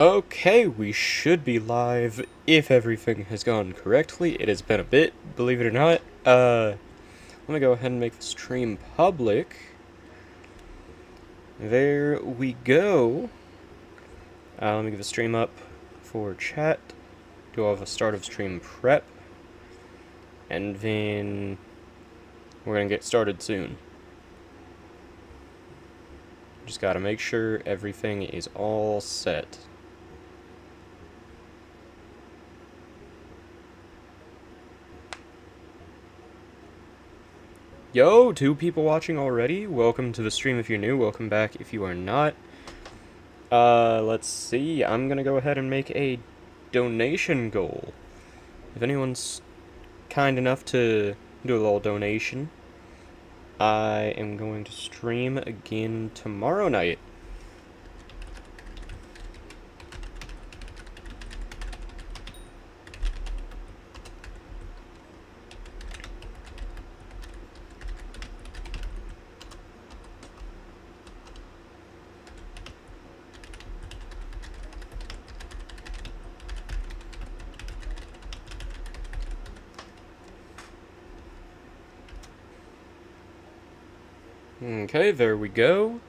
Okay, we should be live if everything has gone correctly. It has been a bit, believe it or not. Let me go ahead and make the stream public. There we go. Let me get the stream up for chat. Do all the start of stream prep. And then we're gonna get started soon. Just gotta make sure everything is all set. Yo, 2 people watching already. Welcome to the stream if you're new. Welcome back if you are not. Let's see. I'm gonna go ahead and make a donation goal. If anyone's kind enough to do a little donation, I am going to stream again tomorrow night. Okay, there we go.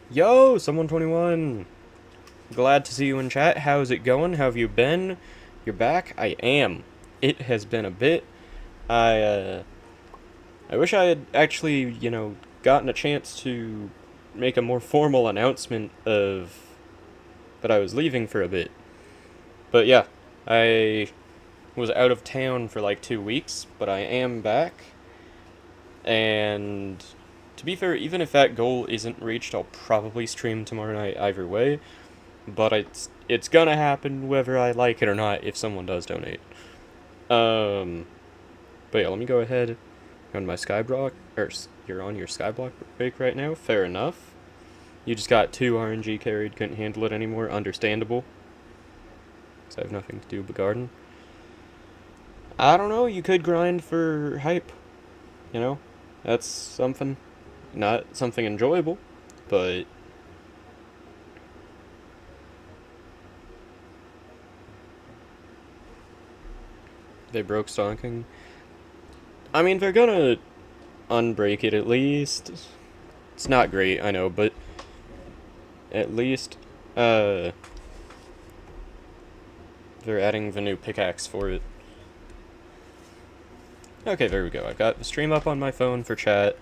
Yo, Someone21! Glad to see you in chat. How's it going? How have you been? You're back? I am. It has been a bit. I wish I had actually, gotten a chance to make a more formal announcement of that I was leaving for a bit. But yeah, I was out of town for like 2 weeks, but I am back. And to be fair, even if that goal isn't reached, I'll probably stream tomorrow night either way. But it's gonna happen whether I like it or not if someone does donate. But yeah, let me go ahead on my Skyblock, or you're on your Skyblock break right now, fair enough. You just got 2 RNG carried, couldn't handle it anymore, understandable. Because I have nothing to do but garden. I don't know, you could grind for hype, that's something. Not something enjoyable, but they broke stonking. I mean, they're gonna unbreak it at least. It's not great, I know, but at least they're adding the new pickaxe for it. Okay, there we go. I've got the stream up on my phone for chat.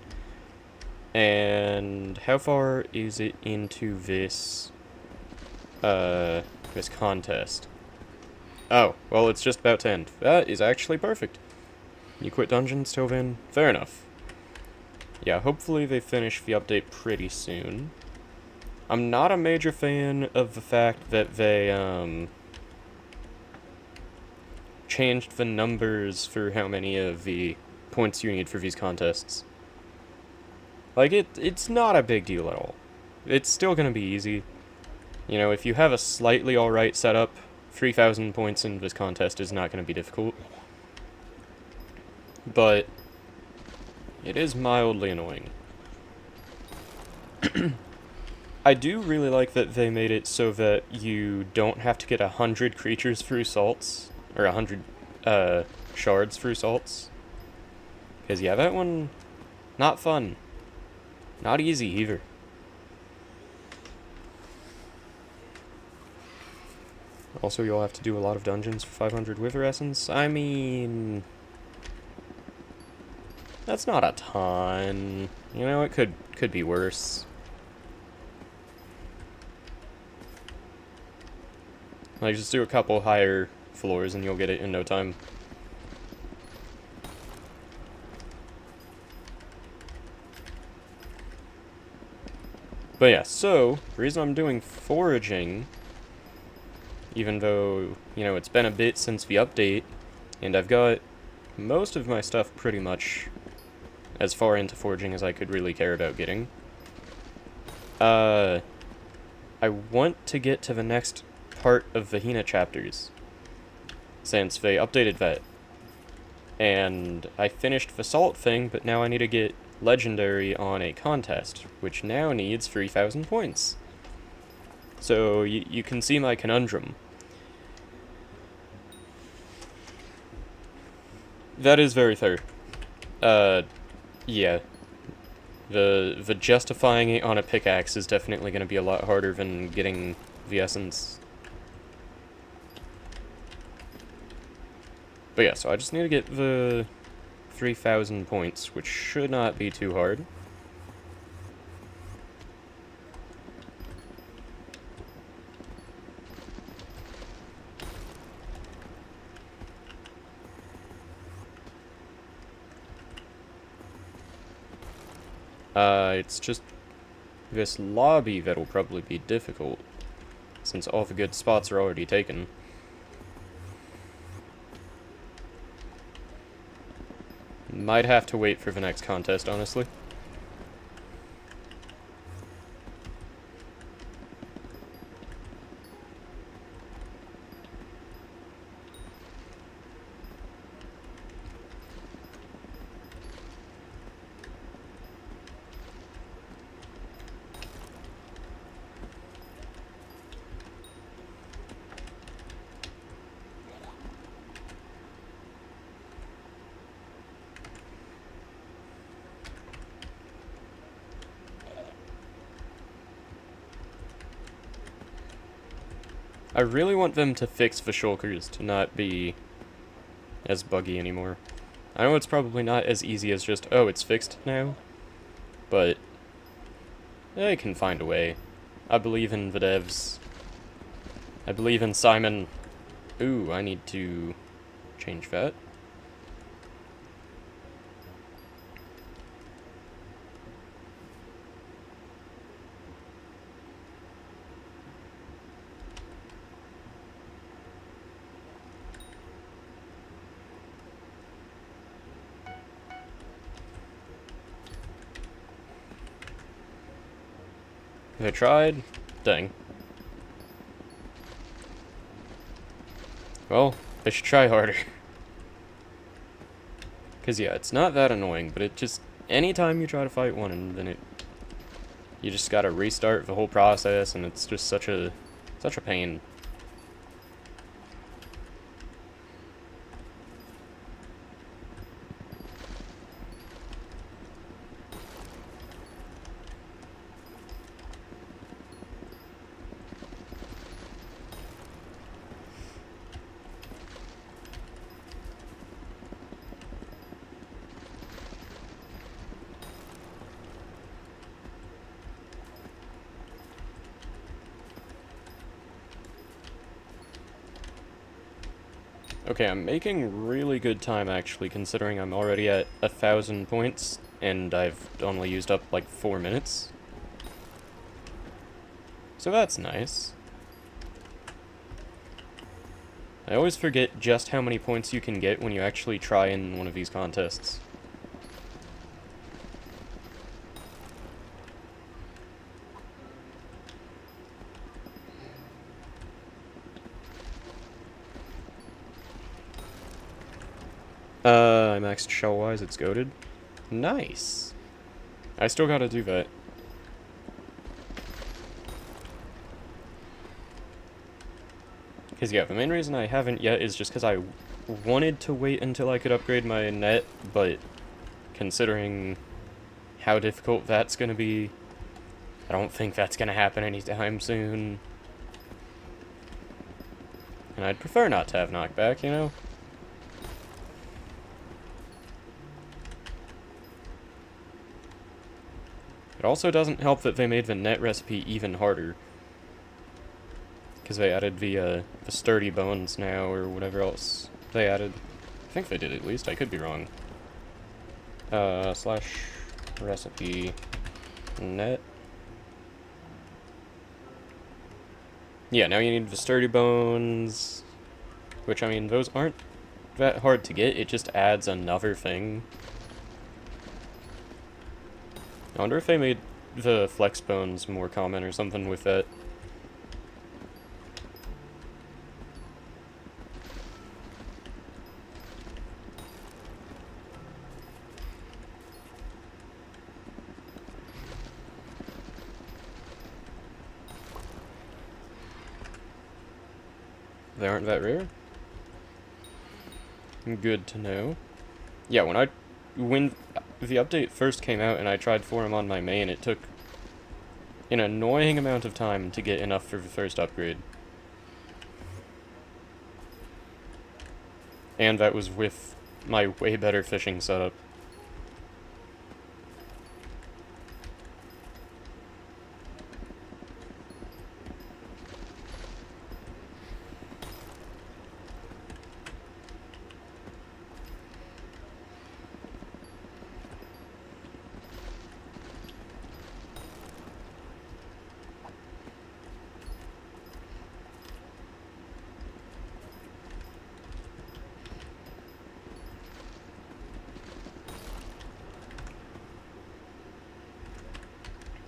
And how far is it into this this contest? Oh, well, it's just about to end. That is actually perfect. You quit dungeons till then? Fair enough. Yeah, hopefully they finish the update pretty soon. I'm not a major fan of the fact that they, changed the numbers for how many of the points you need for these contests. Like, it's not a big deal at all. It's still gonna be easy. If you have a slightly alright setup, 3,000 points in this contest is not gonna be difficult. But it is mildly annoying. I do really like that they made it so that you don't have to get 100 creatures through salts, or 100 shards through salts. Because yeah, that one, not fun. Not easy either. Also, you'll have to do a lot of dungeons for 500 Wither Essence. I mean, that's not a ton. It could be worse. Like, just do a couple higher floors and you'll get it in no time. But yeah, so, the reason I'm doing foraging, even though, it's been a bit since the update, and I've got most of my stuff pretty much as far into foraging as I could really care about getting. I want to get to the next part of the Hina chapters, since they updated that. And I finished the salt thing, but now I need to get legendary on a contest, which now needs 3,000 points. So you can see my conundrum. That is very fair. Yeah. The justifying it on a pickaxe is definitely going to be a lot harder than getting the essence. But yeah, so I just need to get the 3,000 points, which should not be too hard. It's just this lobby that'll probably be difficult, since all the good spots are already taken. Might have to wait for the next contest, honestly. I really want them to fix the shulkers to not be as buggy anymore. I know it's probably not as easy as just, oh, it's fixed now, but they can find a way. I believe in the devs. I believe in Simon. Ooh, I need to change that. Have I tried? Dang. Well, I should try harder. Cause yeah, it's not that annoying, but it just, anytime you try to fight one and then you just gotta restart the whole process, and it's just such a pain. Okay, I'm making really good time, actually, considering I'm already at 1,000 points, and I've only used up, like, 4 minutes. So that's nice. I always forget just how many points you can get when you actually try in one of these contests. I maxed shell-wise, it's goated. Nice. I still gotta do that. Because, yeah, the main reason I haven't yet is just because I wanted to wait until I could upgrade my net, but considering how difficult that's gonna be, I don't think that's gonna happen anytime soon. And I'd prefer not to have knockback, you know? It also doesn't help that they made the net recipe even harder. Because they added the sturdy bones now, or whatever else they added. I think they did, at least. I could be wrong. Slash recipe net. Yeah, now you need the sturdy bones. Which, I mean, those aren't that hard to get. It just adds another thing. I wonder if they made the flex bones more common or something with that. They aren't that rare? Good to know. Yeah, when the update first came out and I tried for them on my main, it took an annoying amount of time to get enough for the first upgrade. And that was with my way better fishing setup.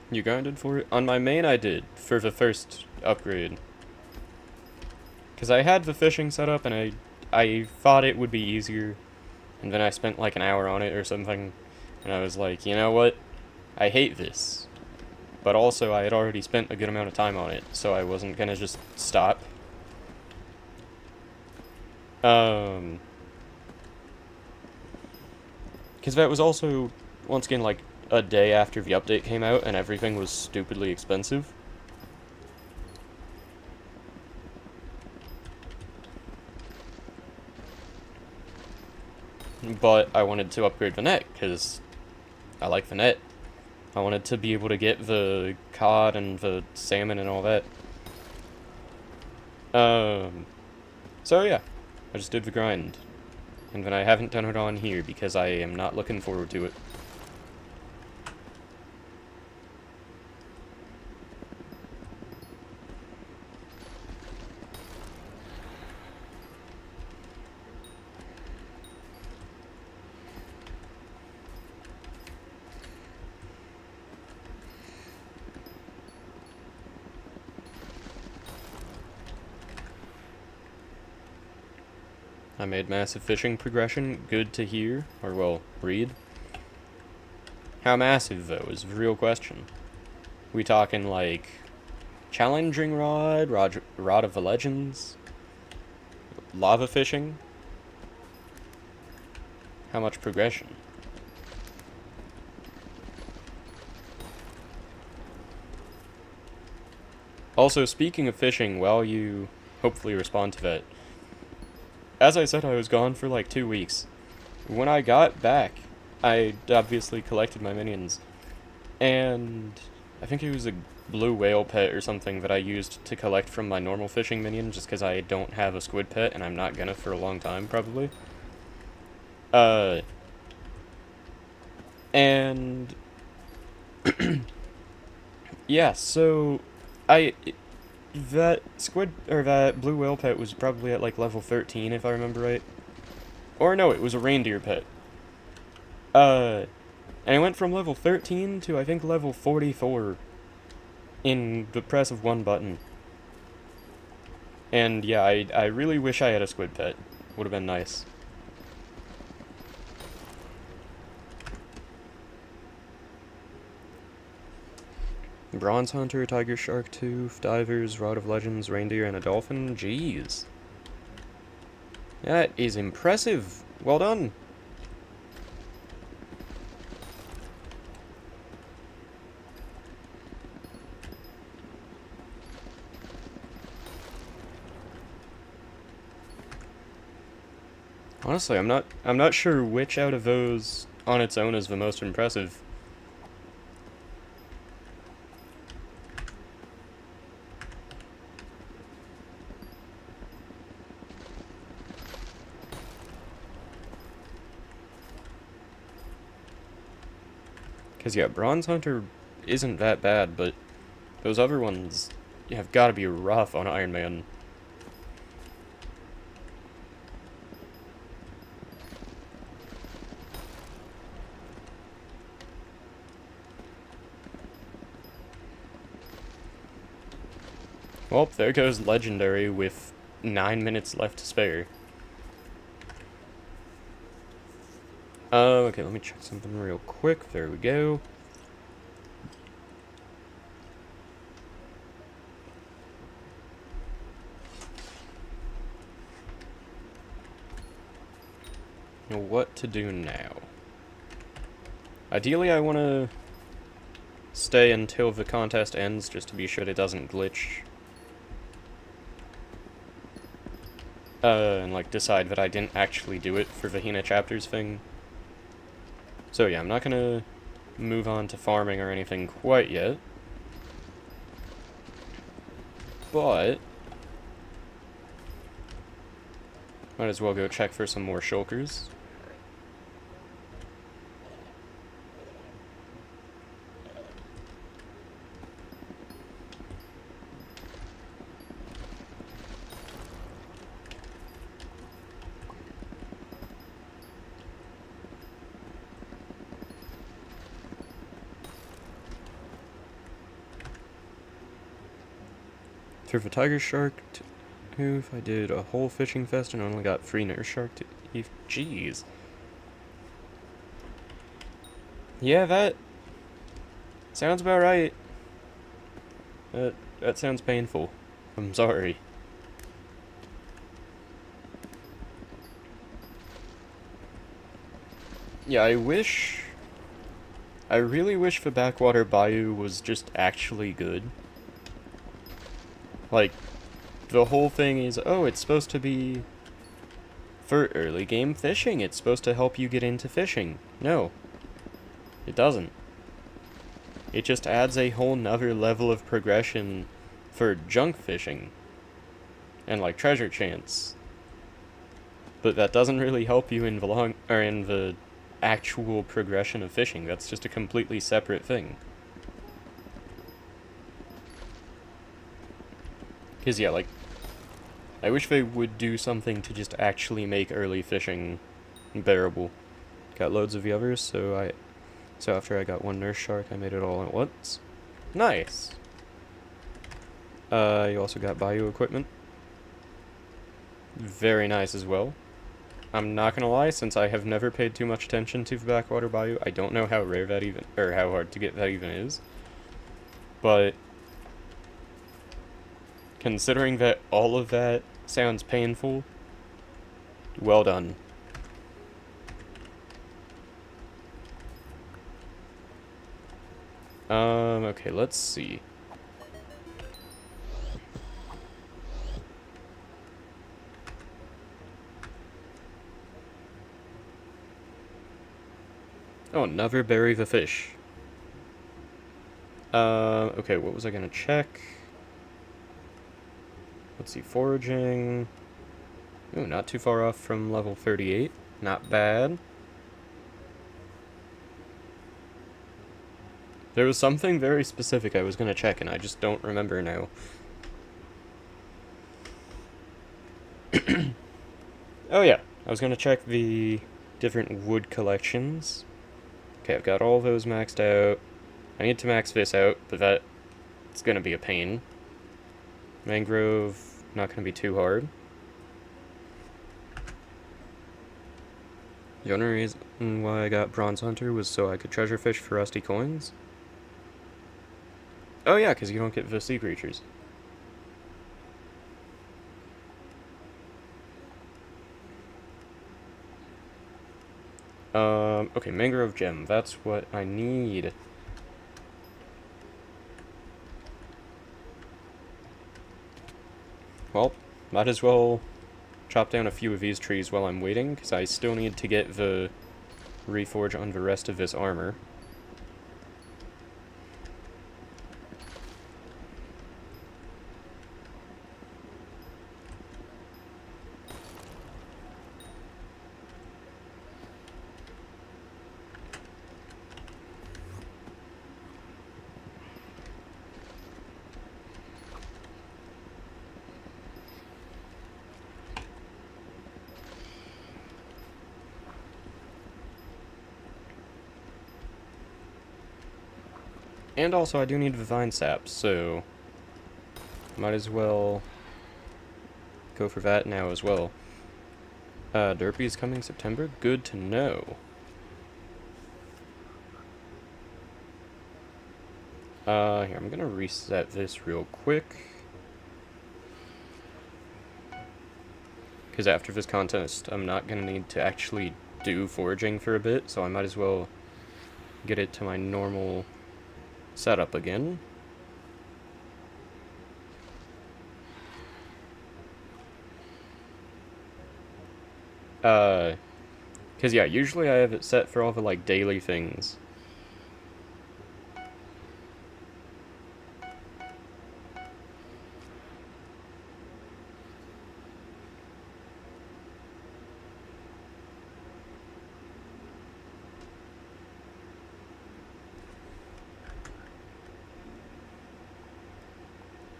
You grinded for it? On my main I did, for the first upgrade. Because I had the fishing set up and I thought it would be easier. And then I spent like an hour on it or something. And I was like, you know what? I hate this. But also I had already spent a good amount of time on it, so I wasn't gonna just stop. Because that was also, once again, like, a day after the update came out and everything was stupidly expensive. But I wanted to upgrade the net, because I like the net. I wanted to be able to get the cod and the salmon and all that. So yeah, I just did the grind. And then I haven't done it on here because I am not looking forward to it. I made massive fishing progression. Good to hear. Or, well, read. How massive, though, is the real question. We talking, like, challenging rod of the legends? Lava fishing? How much progression? Also, speaking of fishing, while you hopefully respond to that, as I said, I was gone for like 2 weeks. When I got back, I obviously collected my minions. And I think it was a blue whale pet or something that I used to collect from my normal fishing minion, just because I don't have a squid pet, and I'm not gonna for a long time, probably. And yeah, so that squid, or that blue whale pet was probably at like level 13, if I remember right. Or no, it was a reindeer pet. And I went from level 13 to I think level 44 in the press of one button. And yeah, I really wish I had a squid pet. Would have been nice. Bronze Hunter, Tiger Shark Tooth, Divers, Rod of Legends, Reindeer, and a Dolphin? Jeez. That is impressive. Well done. Honestly, I'm not sure which out of those on its own is the most impressive. Because, yeah, Bronze Hunter isn't that bad, but those other ones have got to be rough on Iron Man. Well, there goes Legendary with 9 minutes left to spare. Okay, let me check something real quick. There we go. what to do now. Ideally, I want to stay until the contest ends, just to be sure it doesn't glitch. And, like, decide that I didn't actually do it for the Hina chapters thing. So yeah, I'm not gonna move on to farming or anything quite yet. But might as well go check for some more shulkers. Through the tiger shark hoof, I did a whole fishing fest and only got 3 nurse shark teeth. Jeez. Yeah, that sounds about right. That sounds painful. I'm sorry. Yeah, I really wish the backwater bayou was just actually good. Like, the whole thing is, oh, it's supposed to be for early game fishing. It's supposed to help you get into fishing. No, it doesn't. It just adds a whole nother level of progression for junk fishing and like treasure chance. But that doesn't really help you in the actual progression of fishing. That's just a completely separate thing. Because, yeah, like, I wish they would do something to just actually make early fishing bearable. Got loads of the others, so after I got 1 nurse shark, I made it all at once. Nice! You also got bayou equipment. Very nice as well. I'm not gonna lie, since I have never paid too much attention to the backwater bayou, I don't know how rare that even, or how hard to get that even is. But considering that all of that sounds painful, well done. Okay, let's see. Oh, never bury the fish. Okay, what was I gonna check? Let's see, foraging. Ooh, not too far off from level 38. Not bad. There was something very specific I was gonna check, and I just don't remember now. Oh yeah, I was gonna check the different wood collections. Okay, I've got all those maxed out. I need to max this out, but it's gonna be a pain. Mangrove, not gonna be too hard. The only reason why I got Bronze Hunter was so I could treasure fish for rusty coins. Oh yeah, because you don't get the sea creatures. Okay, Mangrove Gem, that's what I need. Well, might as well chop down a few of these trees while I'm waiting, because I still need to get the reforge on the rest of this armor. And also, I do need the vine sap, so might as well go for that now as well. Derpy is coming September? Good to know. Here, I'm gonna reset this real quick. Because after this contest, I'm not gonna need to actually do foraging for a bit, so I might as well get it to my normal setup again. Because yeah, usually I have it set for all the, like, daily things.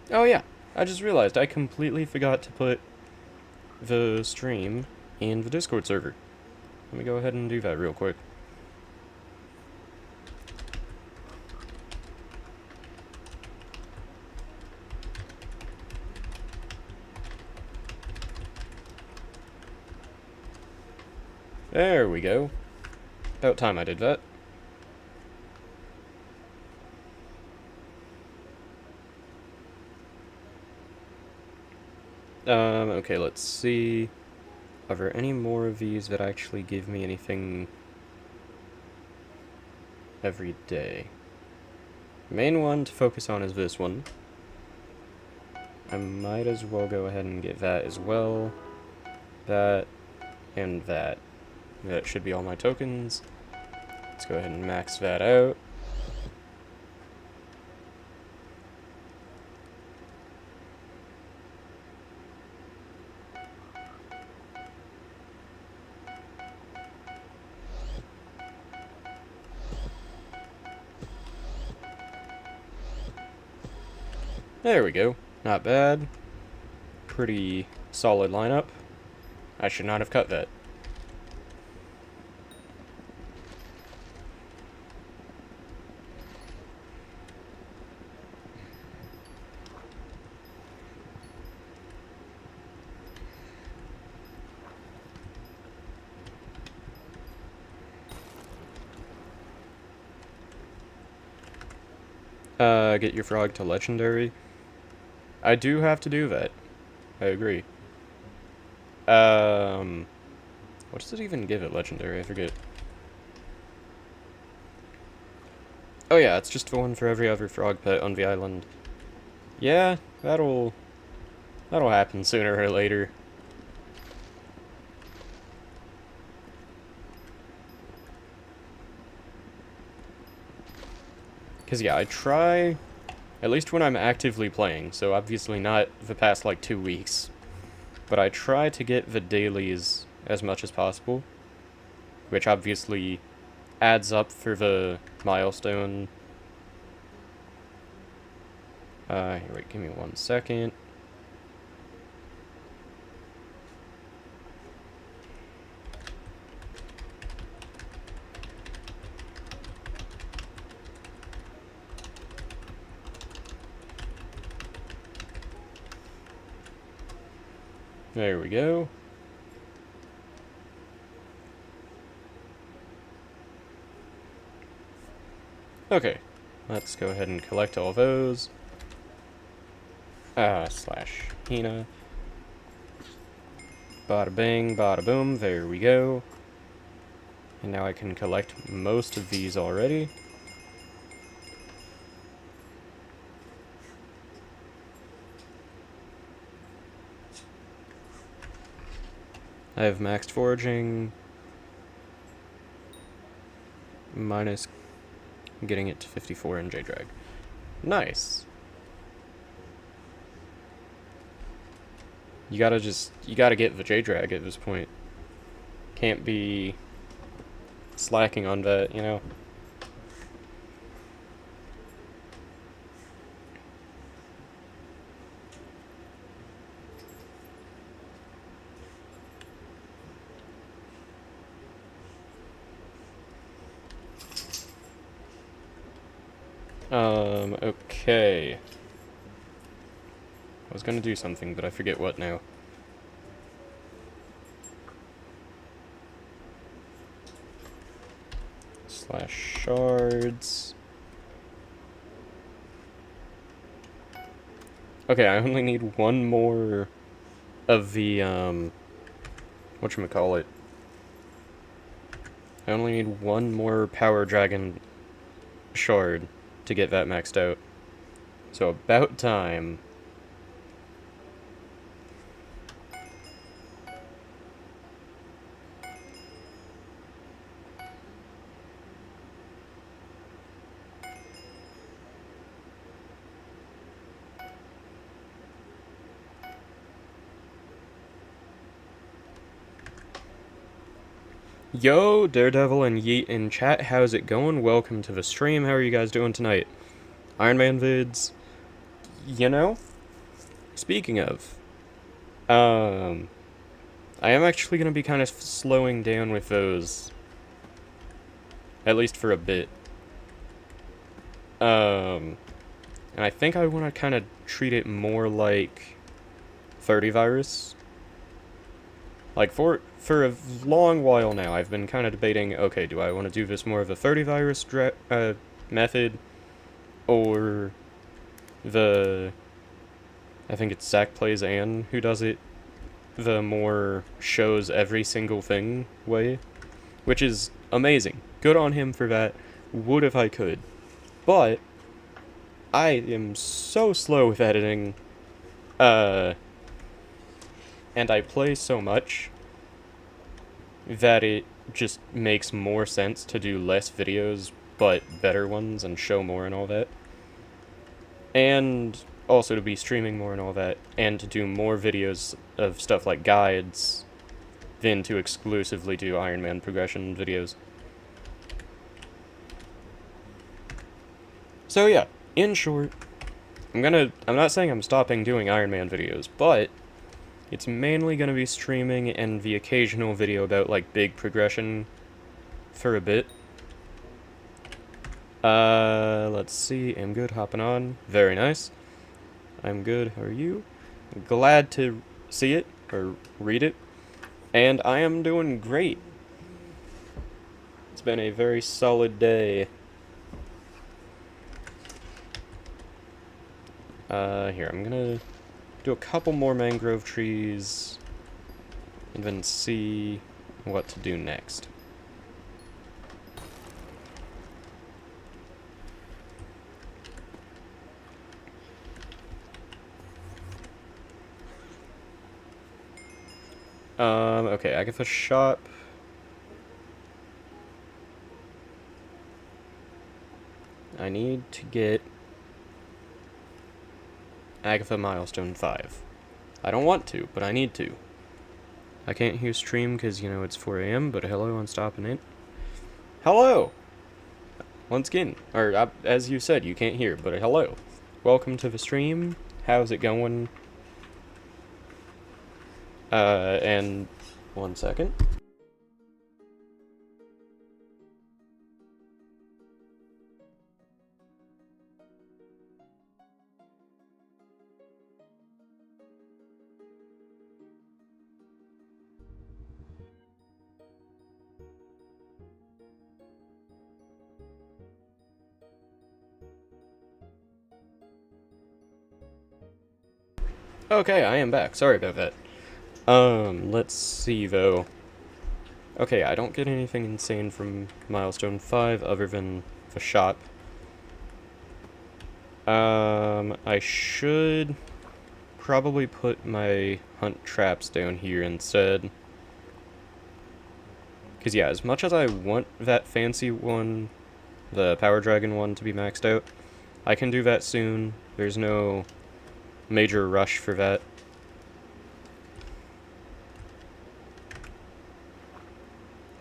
Oh yeah, I just realized I completely forgot to put the stream in the Discord server. Let me go ahead and do that real quick. There we go. About time I did that. Okay, let's see. Are there any more of these that actually give me anything every day? Main one to focus on is this one. I might as well go ahead and get that as well. That, and that. That should be all my tokens. Let's go ahead and max that out. There we go. Not bad. Pretty solid lineup. I should not have cut that. Get your frog to legendary. I do have to do that. I agree. What does it even give it legendary? I forget. Oh yeah, it's just the one for every other frog pet on the island. Yeah, that'll happen sooner or later. Because yeah, I try, at least when I'm actively playing, so obviously not the past like 2 weeks, but I try to get the dailies as much as possible, which obviously adds up for the milestone. Here, wait, give me 1 second. There we go. Okay, let's go ahead and collect all those. Slash Hina. Bada bing, bada boom, there we go. And now I can collect most of these already. I have maxed foraging, minus getting it to 54 in J-Drag. Nice. You gotta get the J-Drag at this point. Can't be slacking on that, you know? Okay. I was gonna do something, but I forget what now. Slash shards. Okay, I only need one more of the, whatchamacallit. I only need one more Power Dragon shard to get that maxed out. So about time. Yo, Daredevil and Yeet in chat, how's it going? Welcome to the stream. How are you guys doing tonight? Iron Man vids. You know, speaking of, I am actually going to be kind of slowing down with those. At least for a bit. And I think I want to kind of treat it more like 30 virus. Like, for a long while now, I've been kind of debating, okay, do I want to do this more of a 30 virus method, or the, I think it's Zach Plays Ann who does it, the more shows every single thing way, which is amazing. Good on him for that. Would if I could. But I am so slow with editing, and I play so much that it just makes more sense to do less videos, but better ones, and show more and all that. And also to be streaming more and all that, and to do more videos of stuff like guides than to exclusively do Iron Man progression videos. So yeah, in short, I'm not saying I'm stopping doing Iron Man videos, but it's mainly going to be streaming and the occasional video about, like, big progression for a bit. Let's see. I'm good. Hopping on. Very nice. I'm good. How are you? Glad to see it, or read it. And I am doing great. It's been a very solid day. Here, I'm gonna do a couple more mangrove trees, and then see what to do next. Okay, Agatha shop. I need to get Agatha Milestone 5. I don't want to, but I need to. I can't hear stream because, you know, it's 4 a.m., but hello on stopping it. Hello! Once again, or as you said, you can't hear, but hello. Welcome to the stream. How's it going? And 1 second. Okay, I am back. Sorry about that. Let's see, though. Okay, I don't get anything insane from Milestone 5 other than the shop. I should probably put my hunt traps down here instead. Because, yeah, as much as I want that fancy one, the Power Dragon one, to be maxed out, I can do that soon. There's no major rush for that.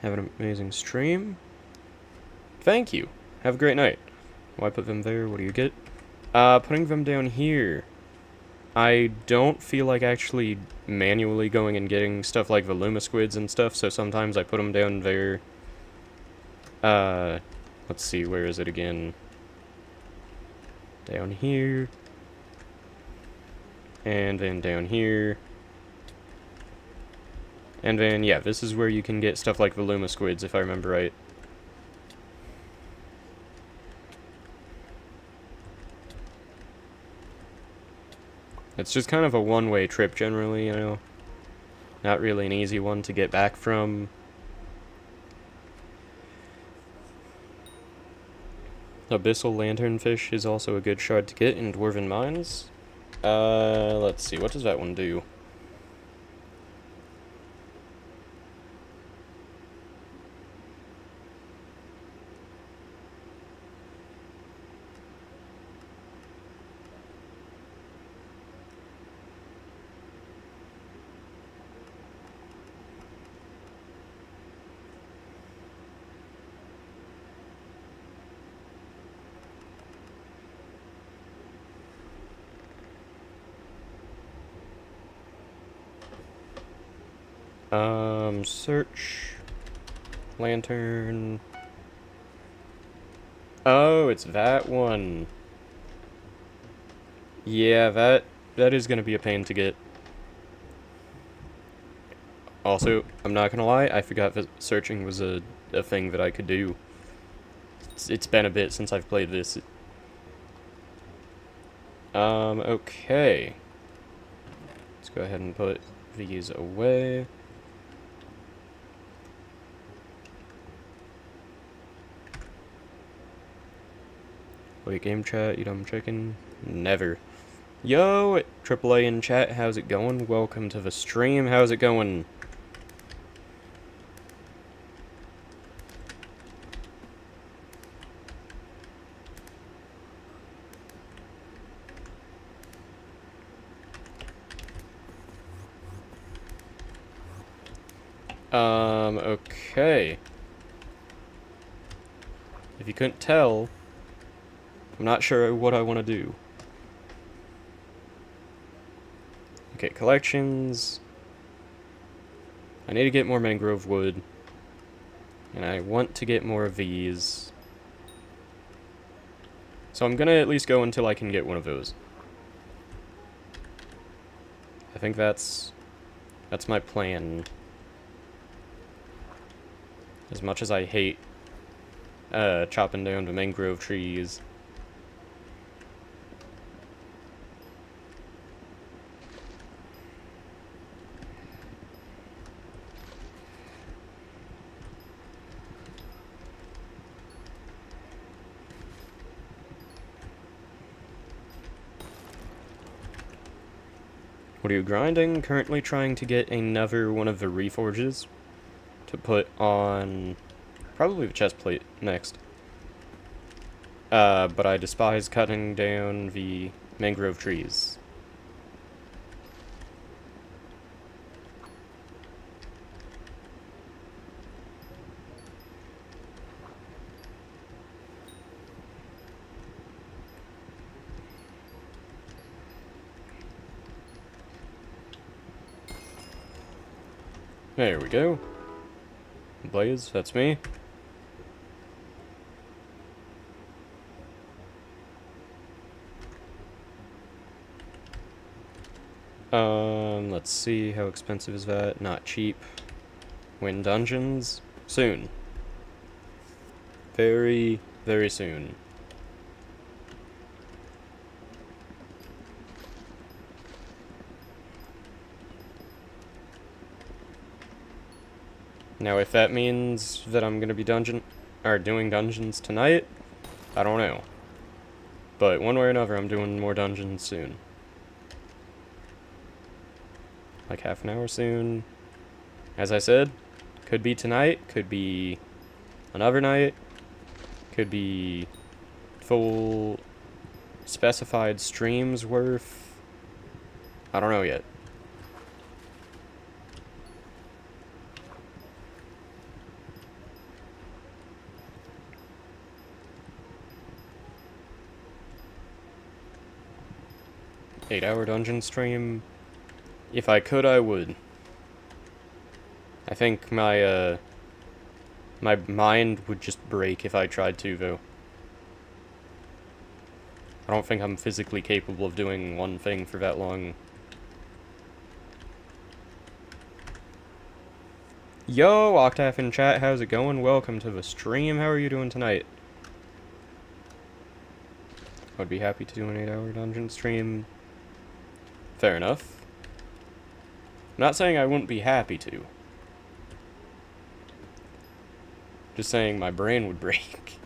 Have an amazing stream. Thank you. Have a great night. Why put them there? What do you get? Putting them down here. I don't feel like actually manually going and getting stuff like the Luma squids and stuff, so sometimes I put them down there. Let's see, where is it again? Down here. And then down here. And then, yeah, this is where you can get stuff like the Luma squids, if I remember right. It's just kind of a one-way trip, generally, you know? Not really an easy one to get back from. Abyssal lanternfish is also a good shard to get in Dwarven Mines. Let's see, what does that one do? Search. Lantern. Oh, it's that one. Yeah, that is gonna be a pain to get. Also, I'm not gonna lie, I forgot that searching was a thing that I could do. It's been a bit since I've played this. Okay. Let's go ahead and put these away. Wait, game chat, you dumb chicken? Never. Yo, AAA in chat, how's it going? Welcome to the stream, how's it going? Okay. If you couldn't tell, I'm not sure what I want to do. Okay, collections. I need to get more mangrove wood. And I want to get more of these. So I'm gonna at least go until I can get one of those. I think that's my plan. As much as I hate chopping down the mangrove trees. What are you grinding? Currently trying to get another one of the reforges to put on probably the chest plate next. But I despise cutting down the mangrove trees. There we go. Blaze, that's me. Let's see, how expensive is that? Not cheap. Win dungeons? Soon. Very, very soon. Now, if that means that I'm gonna be doing dungeons tonight, I don't know. But one way or another, I'm doing more dungeons soon. Like half an hour soon. As I said, could be tonight, could be another night, could be full specified streams worth. I don't know yet. Eight-hour dungeon stream. If I could, I would. I think my mind would just break if I tried to, though. I don't think I'm physically capable of doing one thing for that long. Yo, Octaf in chat, how's it going? Welcome to the stream. How are you doing tonight? I would be happy to do an 8-hour dungeon stream. Fair enough. I'm not saying I wouldn't be happy to. Just saying my brain would break.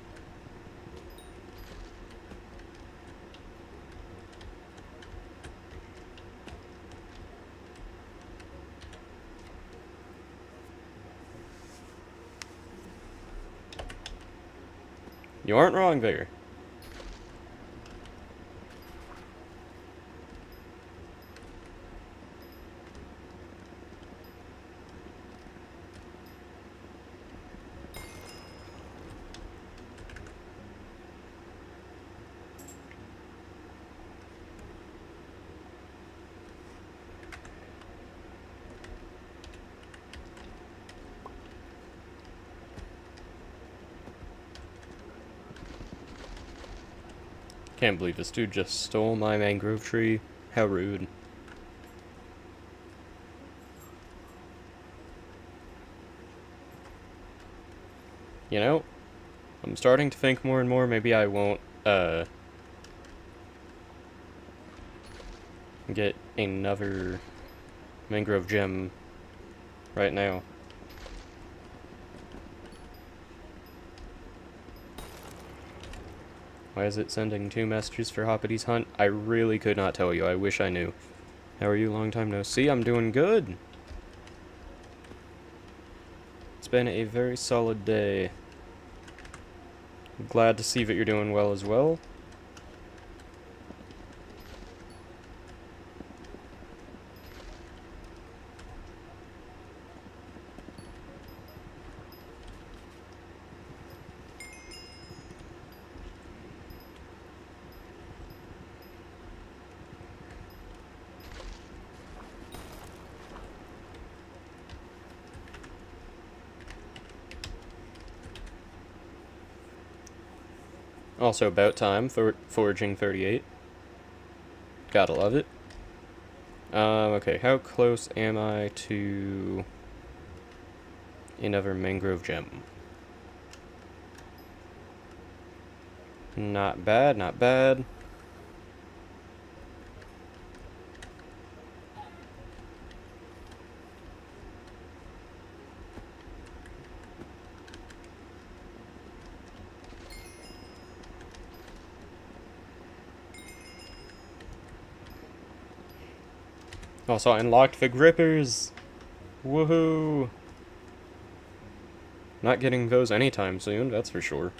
You aren't wrong there. Can't believe this dude just stole my mangrove tree. How rude. You know, I'm starting to think more and more maybe I won't, get another mangrove gem right now. Why is it sending 2 messages for Hoppity's hunt? I really could not tell you. I wish I knew. How are you? Long time no see. I'm doing good. It's been a very solid day. I'm glad to see that you're doing well as well. Also about time, Foraging 38. Gotta love it. Okay, how close am I to another mangrove gem? Not bad, not bad. Also, I unlocked the grippers! Woohoo! Not getting those anytime soon, that's for sure.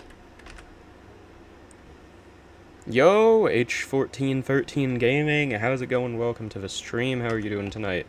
Yo, H1413 Gaming, how's it going? Welcome to the stream. How are you doing tonight?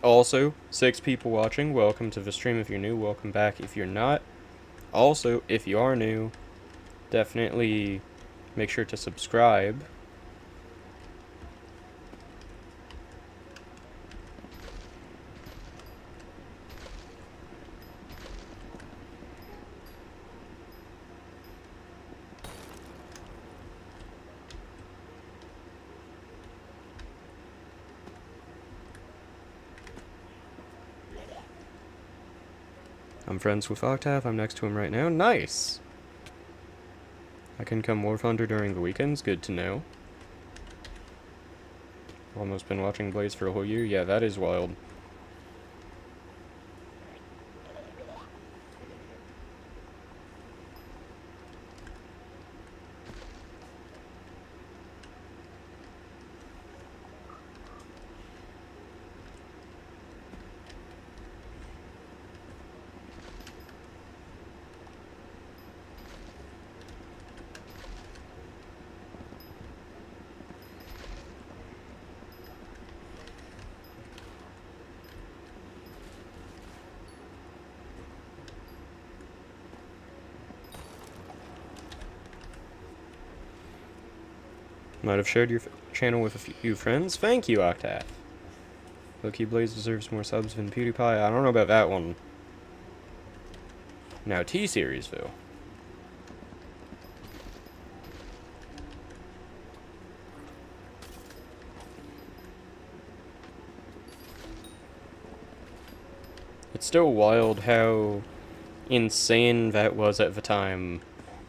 Also, 6 people watching, welcome to the stream if you're new, welcome back if you're not. Also, if you are new, definitely make sure to subscribe. I'm friends with Octave, I'm next to him right now. Nice! I can come War Thunder during the weekends, good to know. Almost been watching Blaze for a whole year, yeah, that is wild. Might have shared your channel with a few friends. Thank you, Octave. Loki Blaze deserves more subs than PewDiePie. I don't know about that one. Now, T-Series, though. It's still wild how insane that was at the time.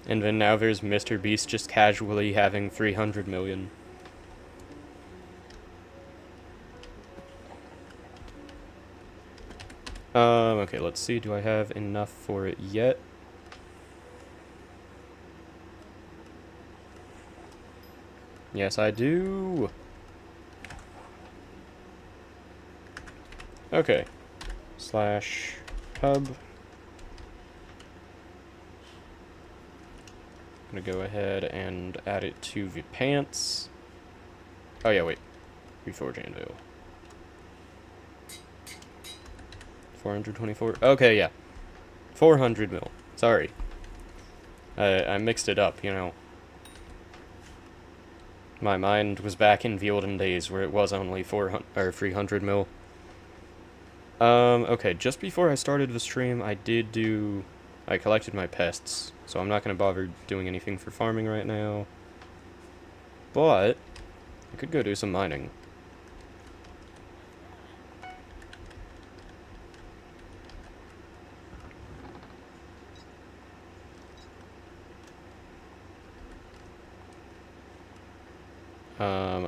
And then now there's Mr. Beast just casually having 300 million. Okay, let's see. Do I have enough for it yet? Yes, I do. Okay. Slash hub. I'm gonna go ahead and add it to the pants. Oh yeah, wait. Reforge anvil. 424. Okay, yeah. 400 mil. Sorry. I mixed it up, you know. My mind was back in the olden days where it was only 400 or 300 mil. Okay, just before I started the stream, I collected my pests, so I'm not gonna bother doing anything for farming right now. But I could go do some mining.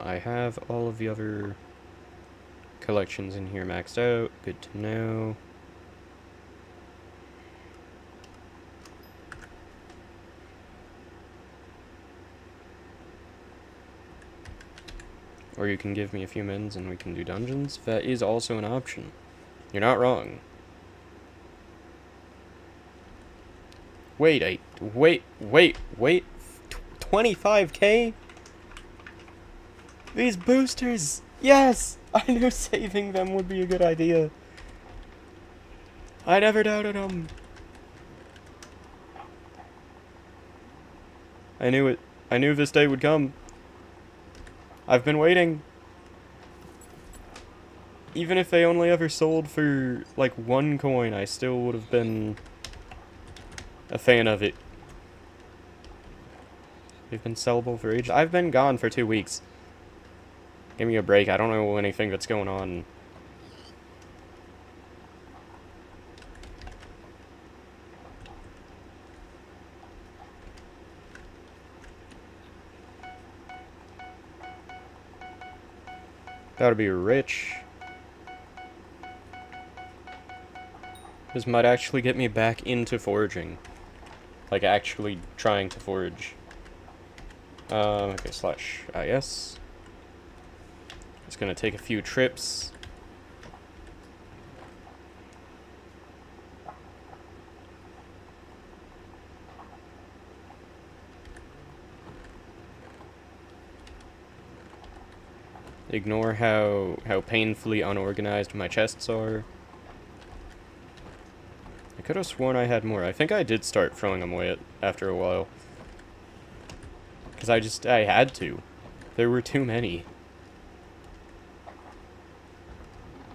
I have all of the other collections in here maxed out. Good to know. Or you can give me a few mins and we can do dungeons. That is also an option. You're not wrong. Wait, 25k? These boosters! Yes! I knew saving them would be a good idea. I never doubted them. I knew it. I knew this day would come. I've been waiting. Even if they only ever sold for, like, 1 coin, I still would have been a fan of it. They've been sellable for ages. I've been gone for 2 weeks. Give me a break. I don't know anything that's going on. Gotta be rich. This might actually get me back into foraging. Like, actually trying to forage. Okay, slash IS. It's gonna take a few trips. Ignore how painfully unorganized my chests are. I could have sworn I had more. I think I did start throwing them away after a while. Because I had to. There were too many.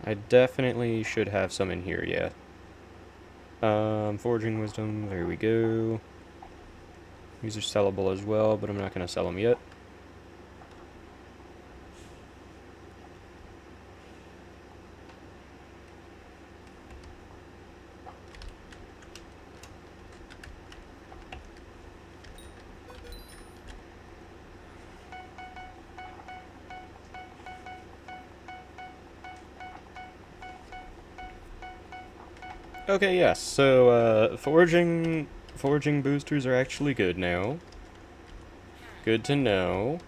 I definitely should have some in here, yeah. Foraging wisdom, there we go. These are sellable as well, but I'm not going to sell them yet. Okay, yes, so, foraging boosters are actually good now. Good to know.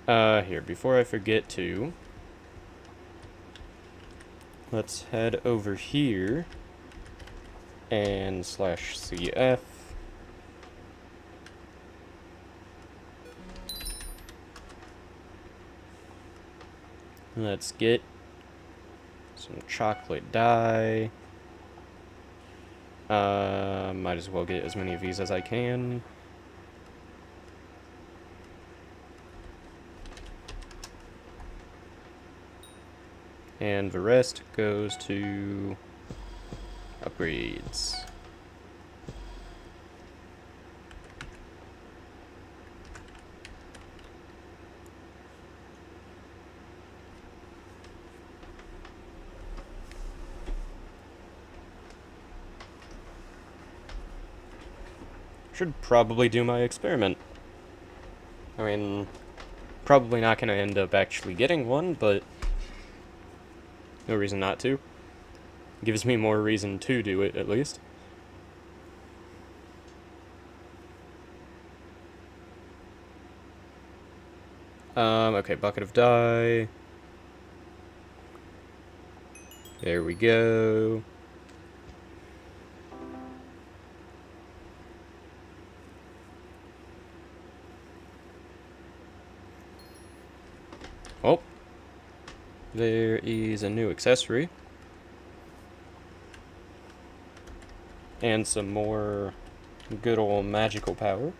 Here, before I forget to, let's head over here, and slash CF. Let's get some chocolate dye. Might as well get as many of these as I can. And the rest goes to upgrades. Should probably do my experiment. I mean, probably not going to end up actually getting one, but No reason not to. Gives me more reason to do it, at least. Okay, bucket of dye. There we go. Oh. There is a new accessory. And some more good old magical power.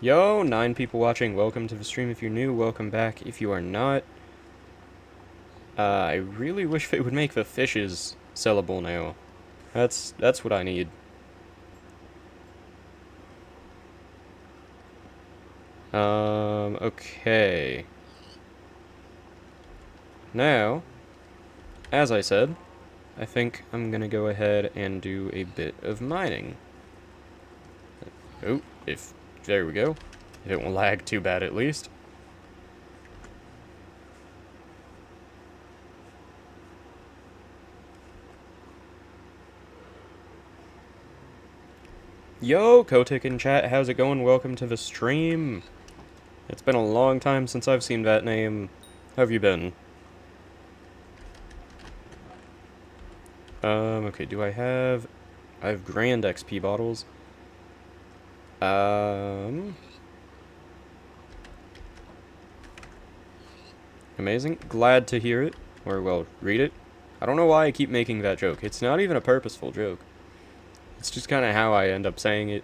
Yo, 9 people watching. Welcome to the stream if you're new. Welcome back if you are not. I really wish they would make the fishes sellable now. That's what I need. Okay. Now, as I said, I think I'm gonna go ahead and do a bit of mining. Oh, there we go. If it won't lag too bad at least. Yo, Kotick in chat, how's it going? Welcome to the stream. It's been a long time since I've seen that name. How have you been? Okay, do I have grand XP bottles. Amazing. Glad to hear it. Or, well, read it. I don't know why I keep making that joke. It's not even a purposeful joke. It's just kind of how I end up saying it.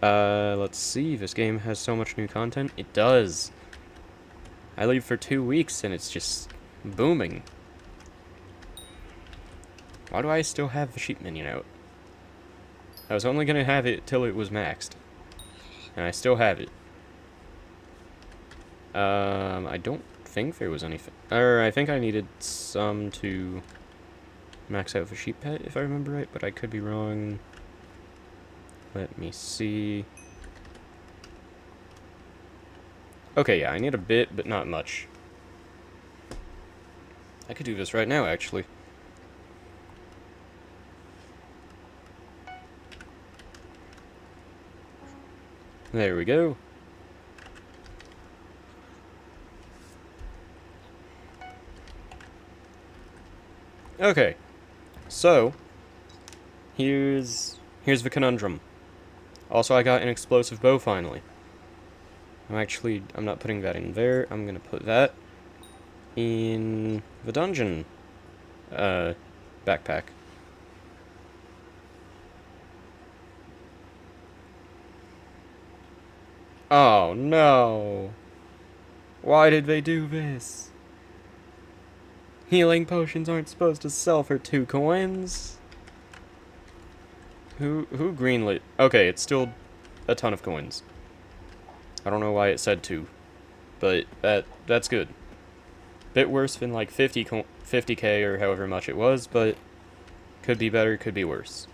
Let's see. This game has so much new content. It does. I leave for 2 weeks and it's just booming. Why do I still have the sheep minion out? I was only gonna have it till it was maxed. And I still have it. I don't think there was anything. I think I needed some to max out the sheep pet, if I remember right, but I could be wrong. Let me see. Okay, yeah, I need a bit, but not much. I could do this right now, actually. There we go. Okay, so here's the conundrum. Also, I got an explosive bow finally. I'm not putting that in there. I'm gonna put that in the dungeon backpack. Oh no! Why did they do this? Healing potions aren't supposed to sell for 2 coins. Who greenlit? Okay, it's still a ton of coins. I don't know why it said 2, but that's good. Bit worse than like 50k or however much it was, but could be better, could be worse.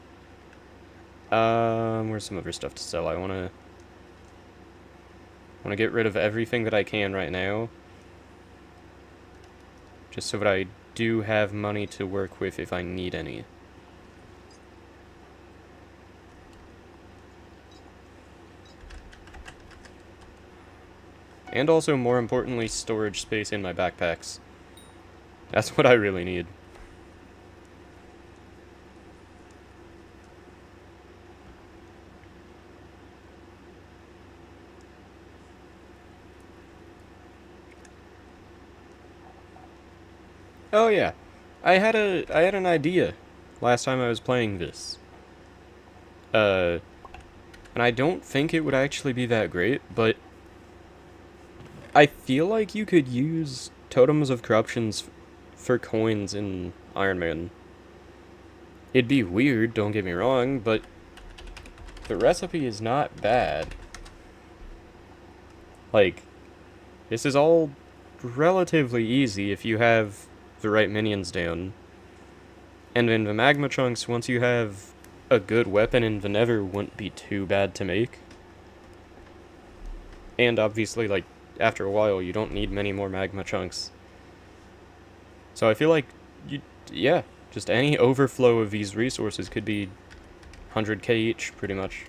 Where's some other stuff to sell? I wanna get rid of everything that I can right now. Just so that I do have money to work with if I need any. And also, more importantly, storage space in my backpacks. That's what I really need. Oh yeah, I had an idea last time I was playing this. And I don't think it would actually be that great, but I feel like you could use Totems of Corruptions for coins in Iron Man. It'd be weird, don't get me wrong, but the recipe is not bad. Like, this is all relatively easy if you have the right minions down. And in the magma chunks, once you have a good weapon in the Nether wouldn't be too bad to make. And obviously, like, after a while, you don't need many more magma chunks. So I feel like, yeah, just any overflow of these resources could be 100k each, pretty much.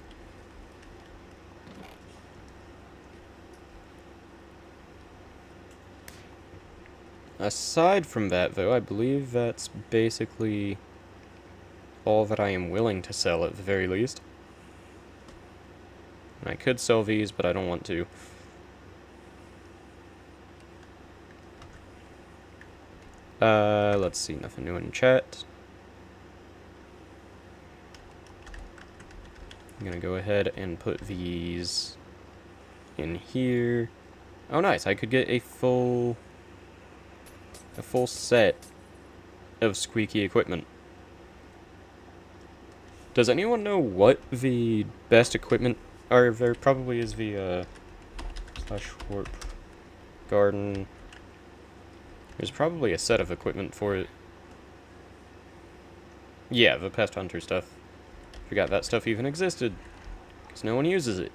Aside from that, though, I believe that's basically all that I am willing to sell at the very least. And I could sell these, but I don't want to. Let's see, nothing new in chat. I'm gonna go ahead and put these in here. Oh, nice, I could get a full set of squeaky equipment. Does anyone know what the best equipment are? There probably is the, / warp garden. There's probably a set of equipment for it. Yeah, the pest hunter stuff. Forgot that stuff even existed, because no one uses it.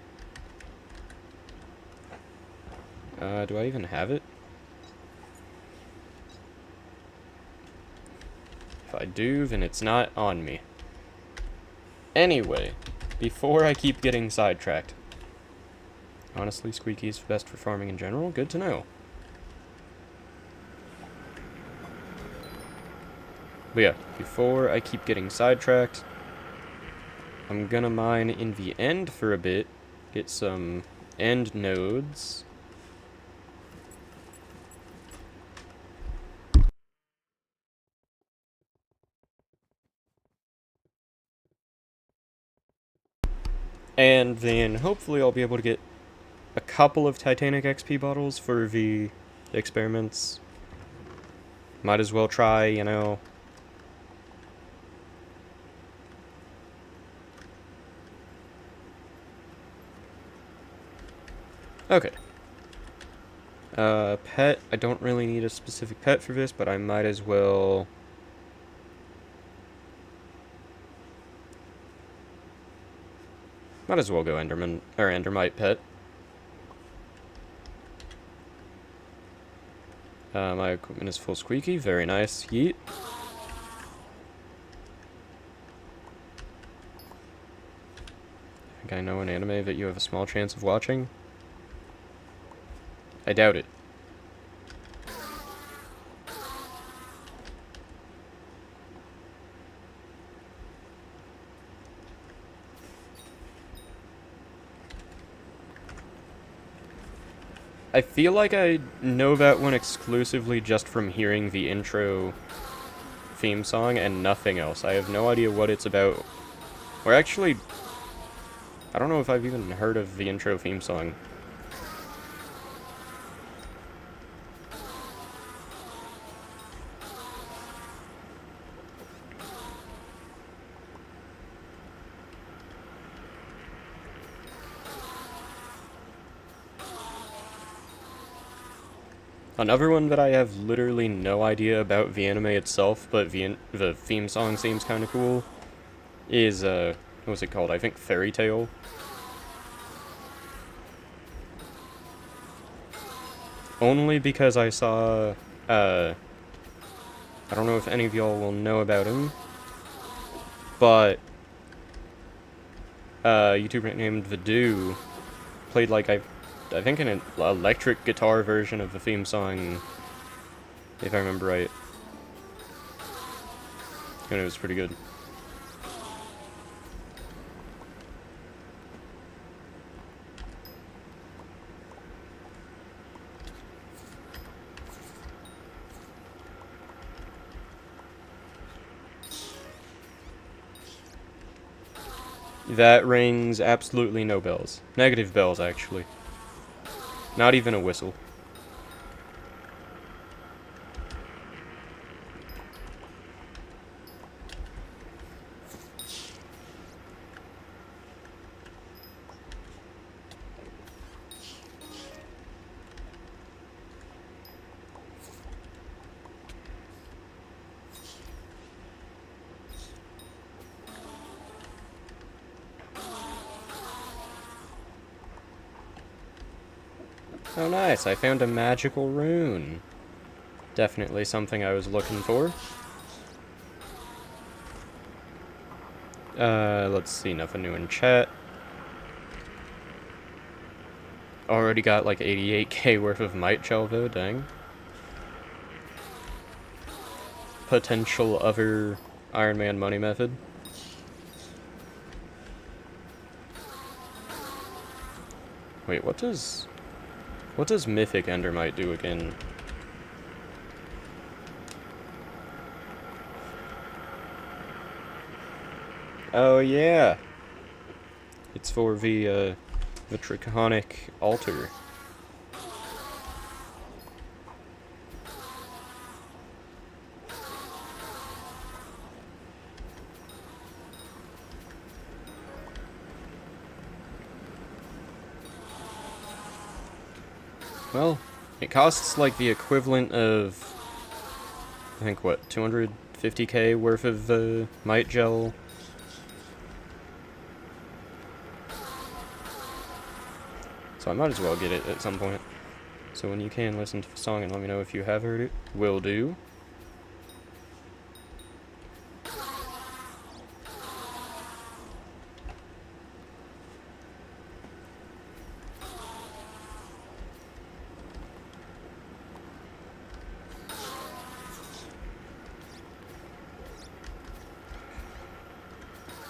Do I even have it? If I do, then it's not on me. Anyway, before I keep getting sidetracked. Honestly, squeaky's best for farming in general? Good to know. But yeah, before I keep getting sidetracked, I'm gonna mine in the end for a bit, get some end nodes. And then hopefully I'll be able to get a couple of Titanic XP bottles for the experiments. Might as well try, you know. Okay. Pet. I don't really need a specific pet for this, but I might as well... Might as well go Enderman, or Endermite pet. My equipment is full squeaky. Very nice. Yeet. I think I know an anime that you have a small chance of watching. I doubt it. I feel like I know that one exclusively just from hearing the intro theme song and nothing else. I have no idea what it's about. Or actually, I don't know if I've even heard of the intro theme song. Another one that I have literally no idea about the anime itself, but the theme song seems kind of cool, is, what was it called? I think Fairy Tail. Only because I saw, I don't know if any of y'all will know about him, but, a YouTuber named Vidu played, like, I think an electric guitar version of the theme song, if I remember right. And it was pretty good. That rings absolutely no bells. Negative bells, actually. Not even a whistle. Oh nice, I found a magical rune. Definitely something I was looking for. Let's see, nothing new in chat. Already got like 88k worth of might gel though, dang. Potential other Iron Man money method. Wait, what does Mythic Endermite do again? Oh yeah, it's for the Draconic Altar. Well, it costs like the equivalent of, I think, what, 250k worth of might gel. So I might as well get it at some point. So when you can, listen to the song and let me know if you have heard it. Will do.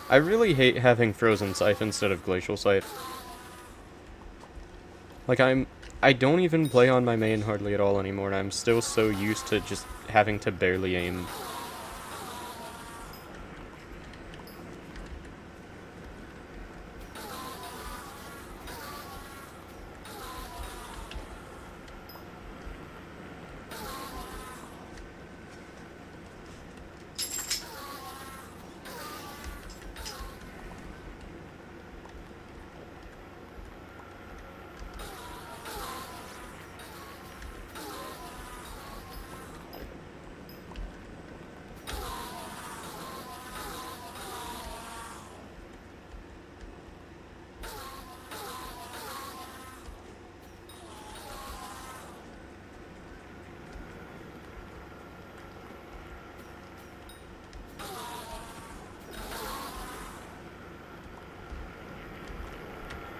I really hate having Frozen Scythe instead of Glacial Scythe. Like, I don't even play on my main hardly at all anymore, and I'm still so used to just having to barely aim.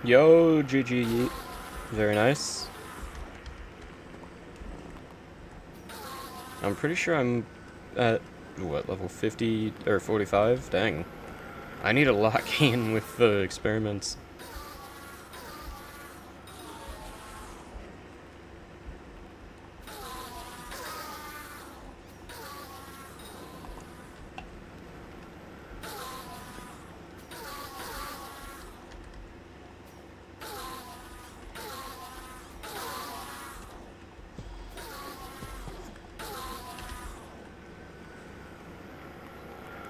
Yo, GG Yeet. Very nice. I'm pretty sure I'm at, what, level 50 or 45? Dang. I need to lock in with the experiments.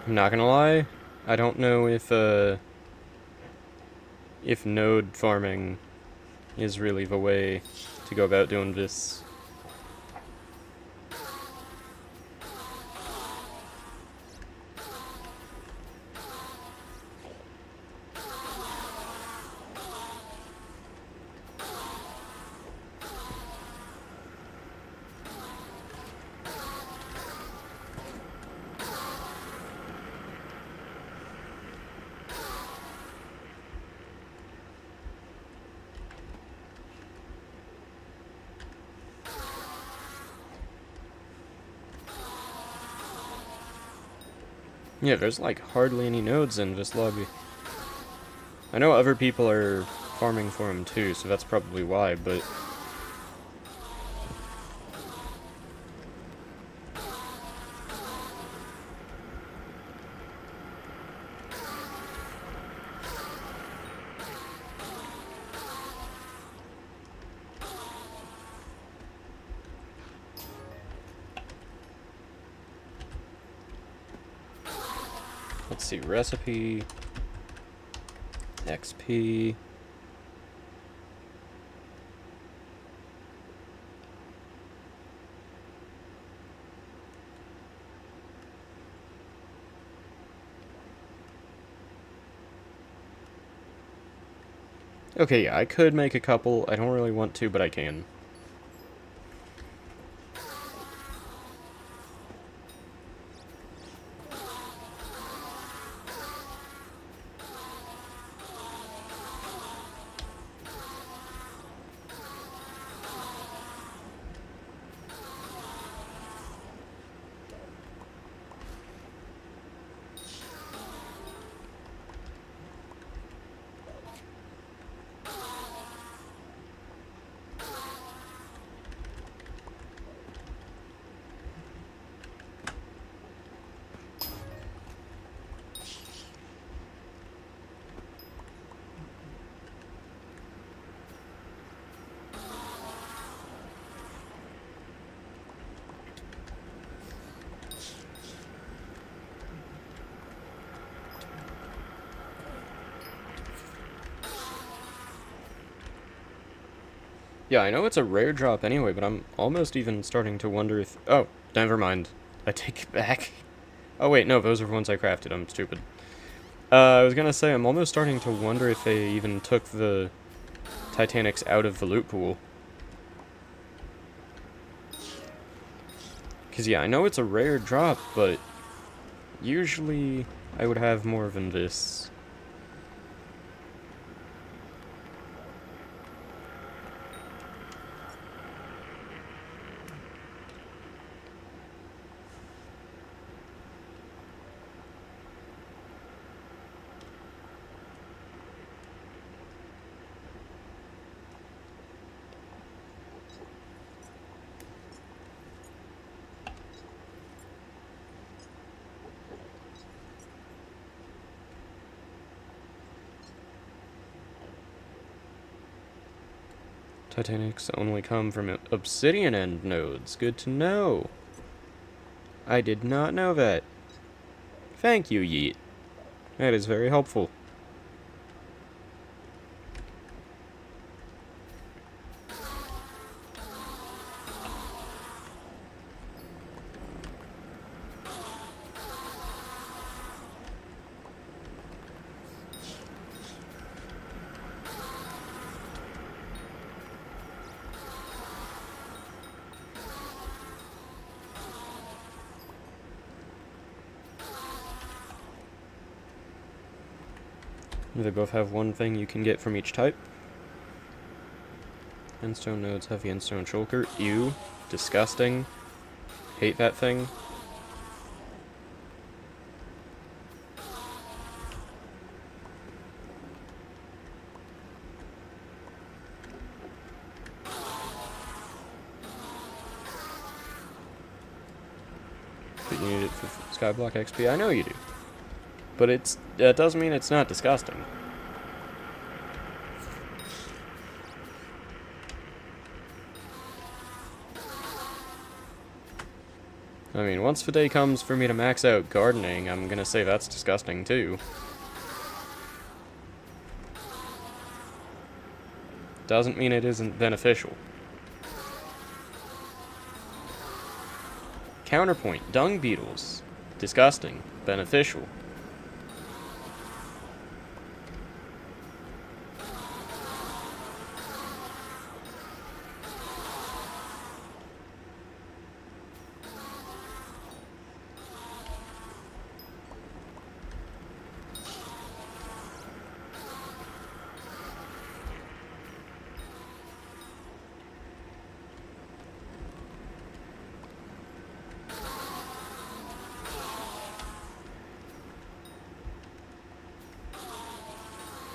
I'm not gonna lie, I don't know if node farming is really the way to go about doing this. Yeah, there's like hardly any nodes in this lobby. I know other people are farming for them too, so that's probably why, but... Let's see, recipe, XP. Okay, yeah, I could make a couple. I don't really want to, but I can. Yeah, I know it's a rare drop anyway, but I'm almost even starting to wonder if... Oh, never mind. I take it back. Oh wait, no, those are ones I crafted. I'm stupid. I was gonna say, I'm almost starting to wonder if they even took the Titanics out of the loot pool. Because, yeah, I know it's a rare drop, but usually I would have more than this. Titanics only come from obsidian end nodes. Good to know. I did not know that. Thank you, Yeet. That is very helpful. They both have one thing you can get from each type. Endstone nodes have the endstone shulker. Ew. Disgusting. Hate that thing. But you need it for Skyblock XP? I know you do. But that doesn't mean it's not disgusting. I mean, once the day comes for me to max out gardening, I'm gonna say that's disgusting too. Doesn't mean it isn't beneficial. Counterpoint, dung beetles. Disgusting. Beneficial.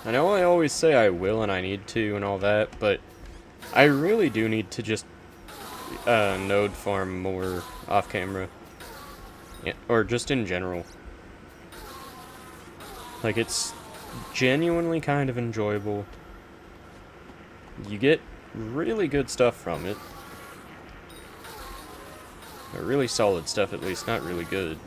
I know I always say I will and I need to and all that, but I really do need to just node farm more off camera. Yeah, or just in general. Like, it's genuinely kind of enjoyable. You get really good stuff from it. Or really solid stuff, at least, not really good.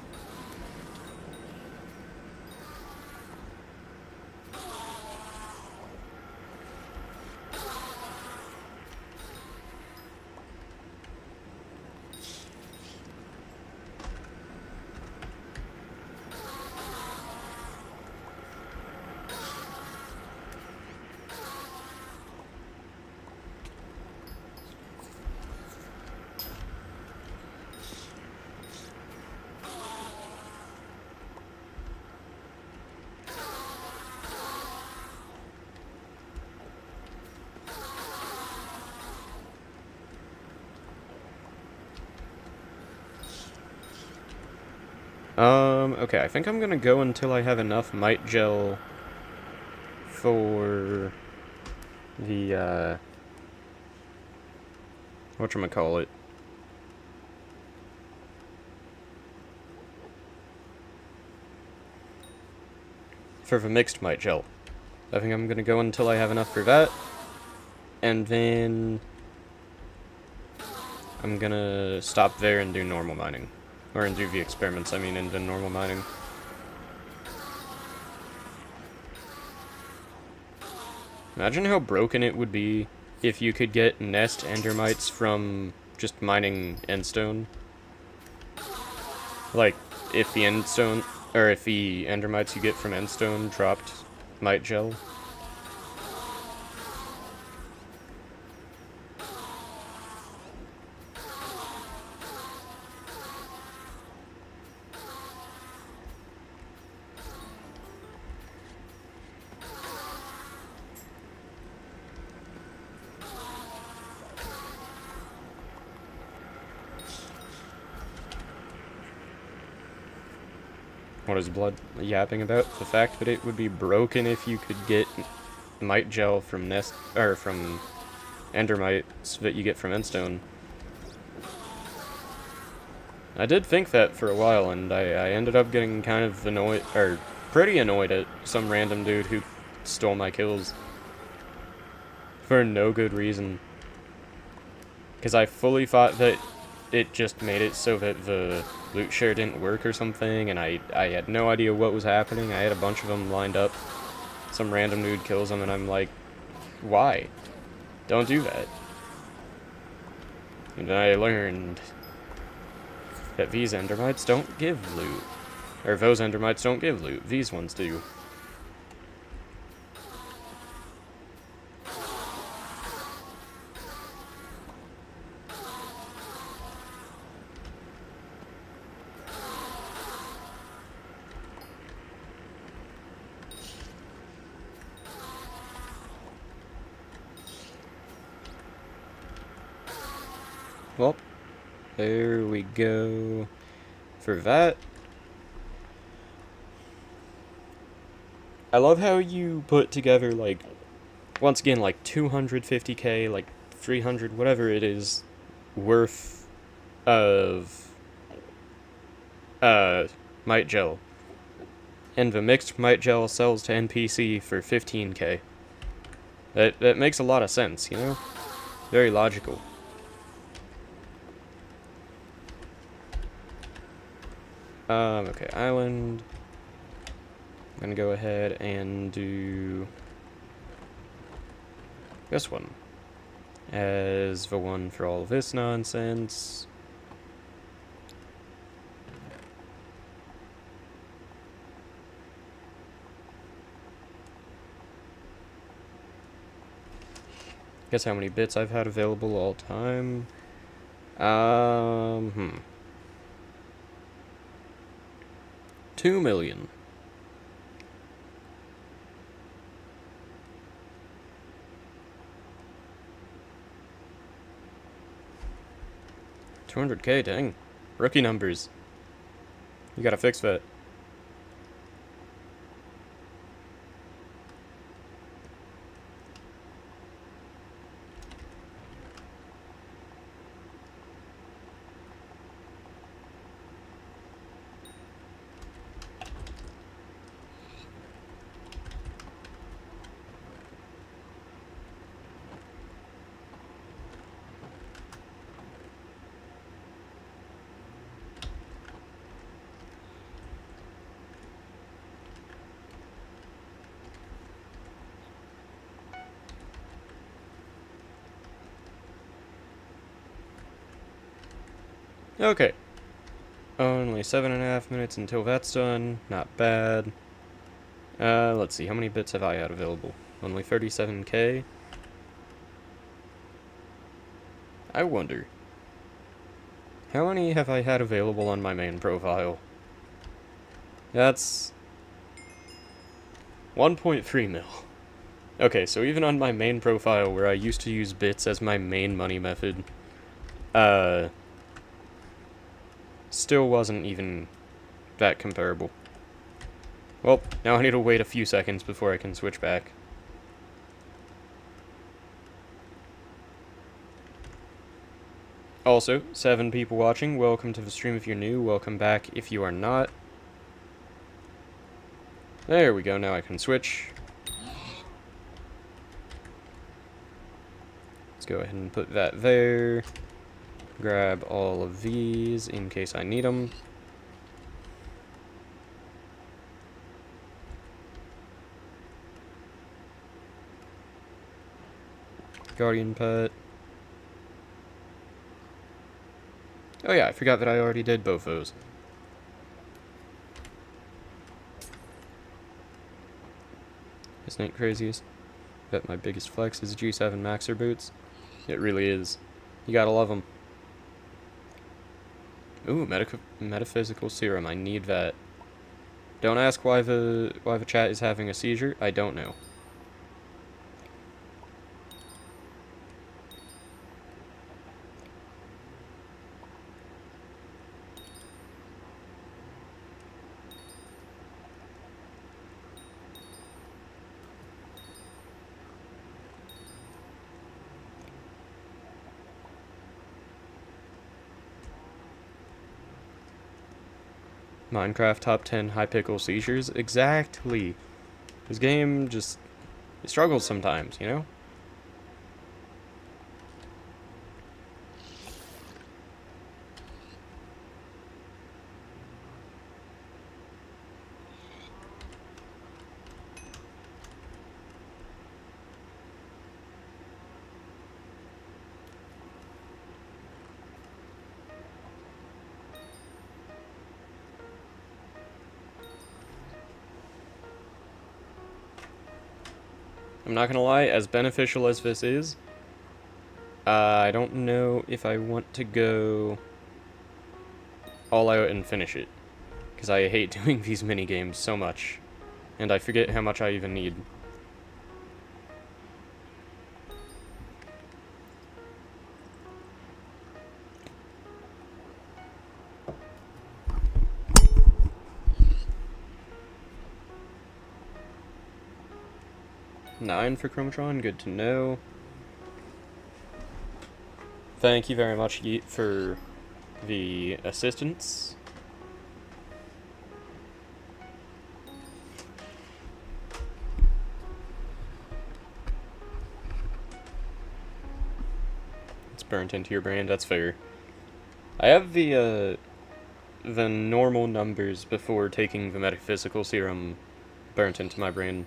Okay, I think I'm gonna go until I have enough might gel for the, whatchamacallit. For the mixed might gel. I think I'm gonna go until I have enough for that. And then I'm gonna stop there and do normal mining. Or and do the experiments, I mean, and then normal mining. Imagine how broken it would be if you could get nest endermites from just mining endstone. Like, if the endstone, or if the endermites you get from endstone dropped might gel. What is Blood yapping about? The fact that it would be broken if you could get might gel from nest, or from endermites that you get from endstone. I did think that for a while, and I ended up getting kind of annoyed, or pretty annoyed at some random dude who stole my kills. For no good reason. Because I fully thought that it just made it so that the loot share didn't work or something, and I had no idea what was happening. I had a bunch of them lined up. Some random dude kills them, and I'm like, why? Don't do that. And then I learned that these endermites don't give loot. Or those endermites don't give loot. These ones do. Well, there we go. For that, I love how you put together, like, once again, like 250k, like 300, whatever it is, worth of might gel. And the mixed might gel sells to NPC for 15k. That makes a lot of sense, you know? Very logical. Okay, island. I'm gonna go ahead and do this one as the one for all of this nonsense. Guess how many bits I've had available all time? 2 million. $200k, dang. Rookie numbers. You gotta fix that. Okay. Only 7.5 minutes until that's done. Not bad. Let's see. How many bits have I had available? Only 37k? I wonder. How many have I had available on my main profile? That's 1.3 mil. Okay, so even on my main profile, where I used to use bits as my main money method, still wasn't even that comparable. Well, now I need to wait a few seconds before I can switch back. Also, 7 people watching, welcome to the stream if you're new, welcome back if you are not. There we go, now I can switch. Let's go ahead and put that there. Grab all of these in case I need them. Guardian pet. Oh yeah, I forgot that I already did both those. Isn't it craziest? Bet my biggest flex is G7 Maxer boots. It really is. You gotta love them. Ooh, metaphysical serum. I need that. Don't ask why the chat is having a seizure. I don't know. Minecraft top 10 HYPIXEL seizures? Exactly. This game just... it struggles sometimes, you know? I'm not gonna lie, as beneficial as this is, I don't know if I want to go all out and finish it. Because I hate doing these mini games so much. And I forget how much I even need. Nine for Chromatron, good to know. Thank you very much, Yeet, for the assistance. It's burnt into your brain, that's fair. I have the normal numbers before taking the metaphysical serum burnt into my brain.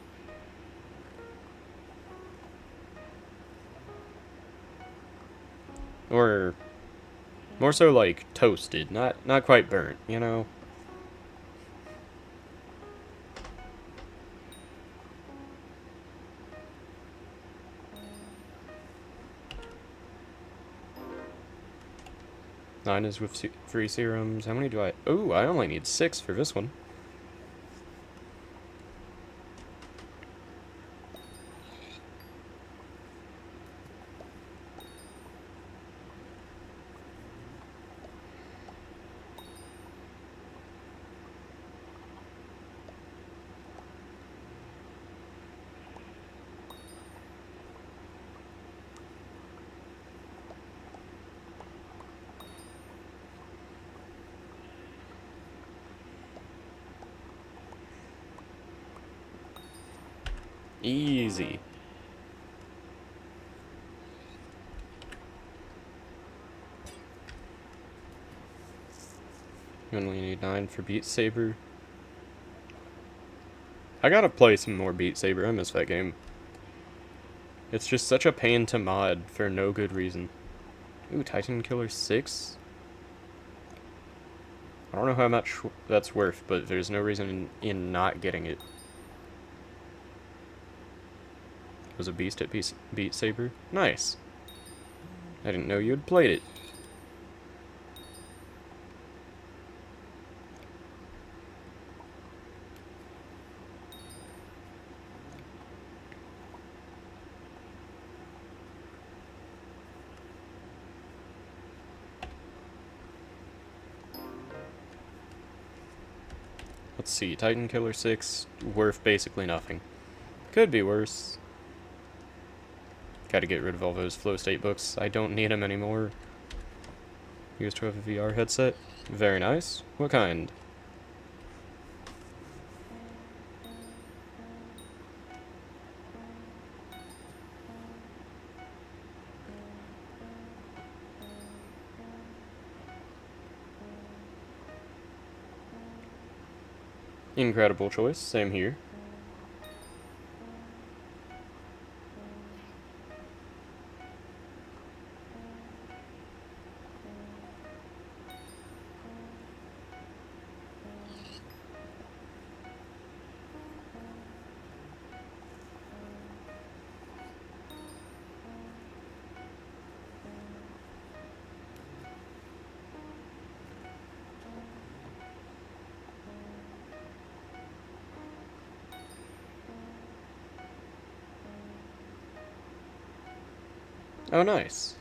Or more so like toasted, not quite burnt, you know? Nine is with 3 serums. How many do I... ooh, I only need 6 for this one. Easy. You only need 9 for Beat Saber. I gotta play some more Beat Saber. I miss that game. It's just such a pain to mod for no good reason. Ooh, Titan Killer 6? I don't know how much that's worth, but there's no reason in not getting it. Was a beast at Beat Saber? Nice. I didn't know you had played it. Let's see, Titan Killer 6, worth basically nothing. Could be worse. Gotta get rid of all those flow state books. I don't need them anymore. Used to have a VR headset. Very nice. What kind? Incredible choice. Same here. Oh, nice.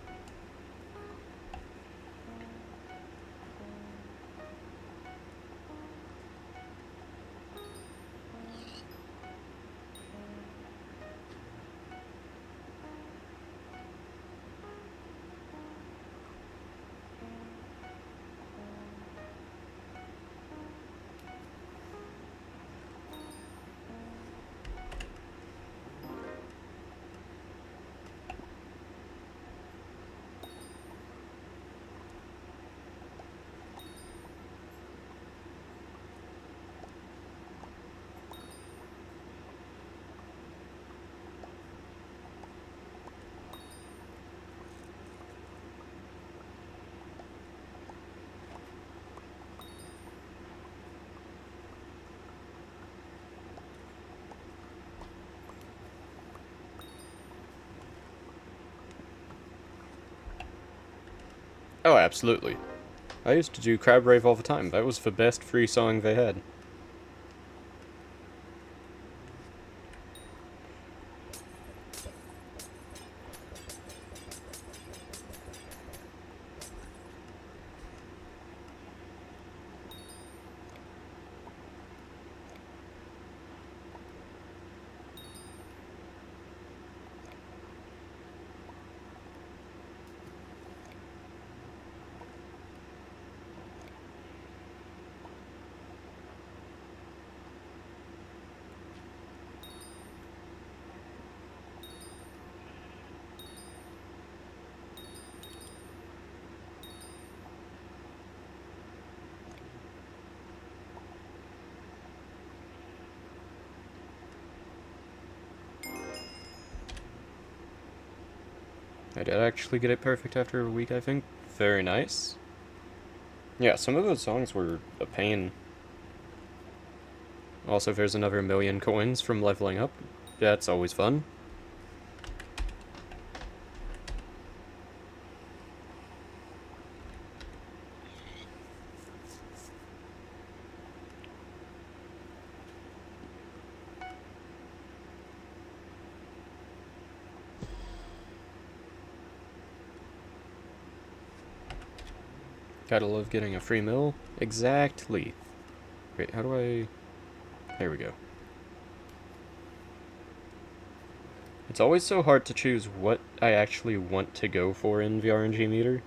Oh, absolutely. I used to do Crab Rave all the time. That was the best free song they had. I did actually get it perfect after a week, I think. Very nice. Yeah, some of those songs were a pain. Also, there's another 1,000,000 coins from leveling up. That's always fun. Gotta love getting a free mill. Exactly. Wait, how do I... There we go. It's always so hard to choose what I actually want to go for in the RNG meter.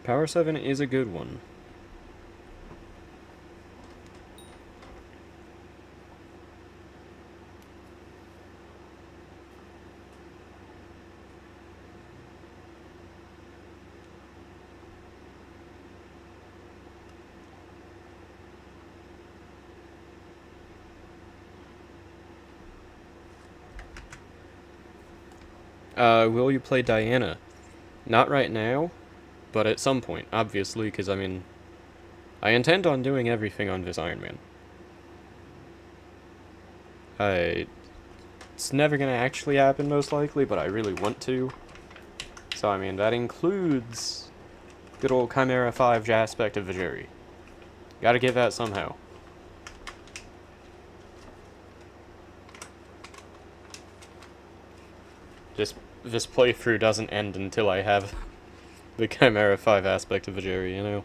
Power 7 is a good one. Will you play Diana? Not right now, but at some point, obviously, because, I mean, I intend on doing everything on this Iron Man. It's never gonna actually happen, most likely, but I really want to. So, I mean, that includes Good old Chimera 5 aspect of Vajeri. Gotta get that somehow. This playthrough doesn't end until I have the Chimera 5 aspect of Vajeri, you know?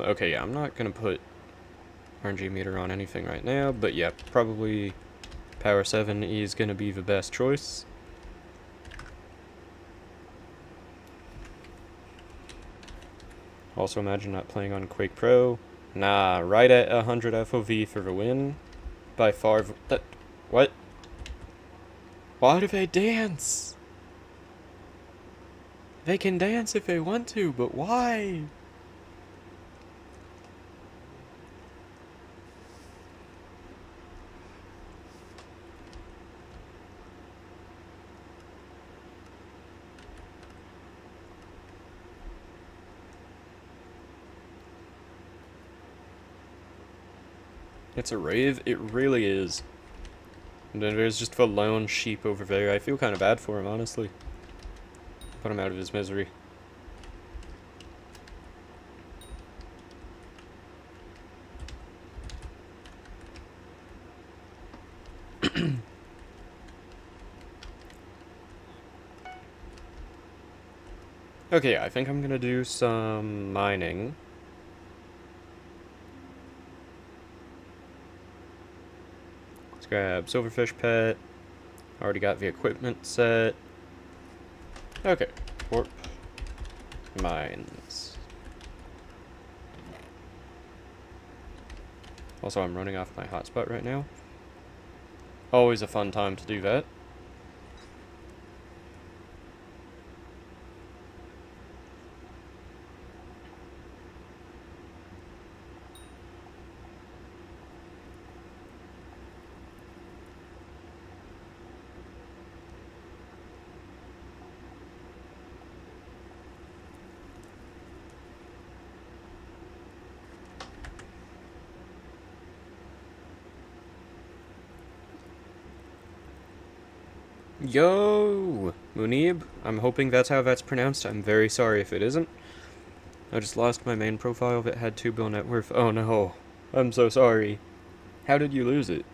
Okay, yeah, I'm not gonna put RNG meter on anything right now, but yeah, probably Power 7 is gonna be the best choice. Also, imagine not playing on Quake Pro. Nah, right at 100 FOV for the win. By far. What? Why do they dance? They can dance if they want to, but why? It's a rave? It really is. And then there's just a lone sheep over there. I feel kind of bad for him, honestly. Put him out of his misery. Okay, I think I'm gonna do some mining. Let's grab Silverfish Pet. Already got the equipment set. Okay, warp mines. Also, I'm running off my hotspot right now. Always a fun time to do that. Yo! Munib? I'm hoping that's how that's pronounced. I'm very sorry if it isn't. I just lost my main profile that had 2 bill net worth. Oh no. I'm so sorry. How did you lose it?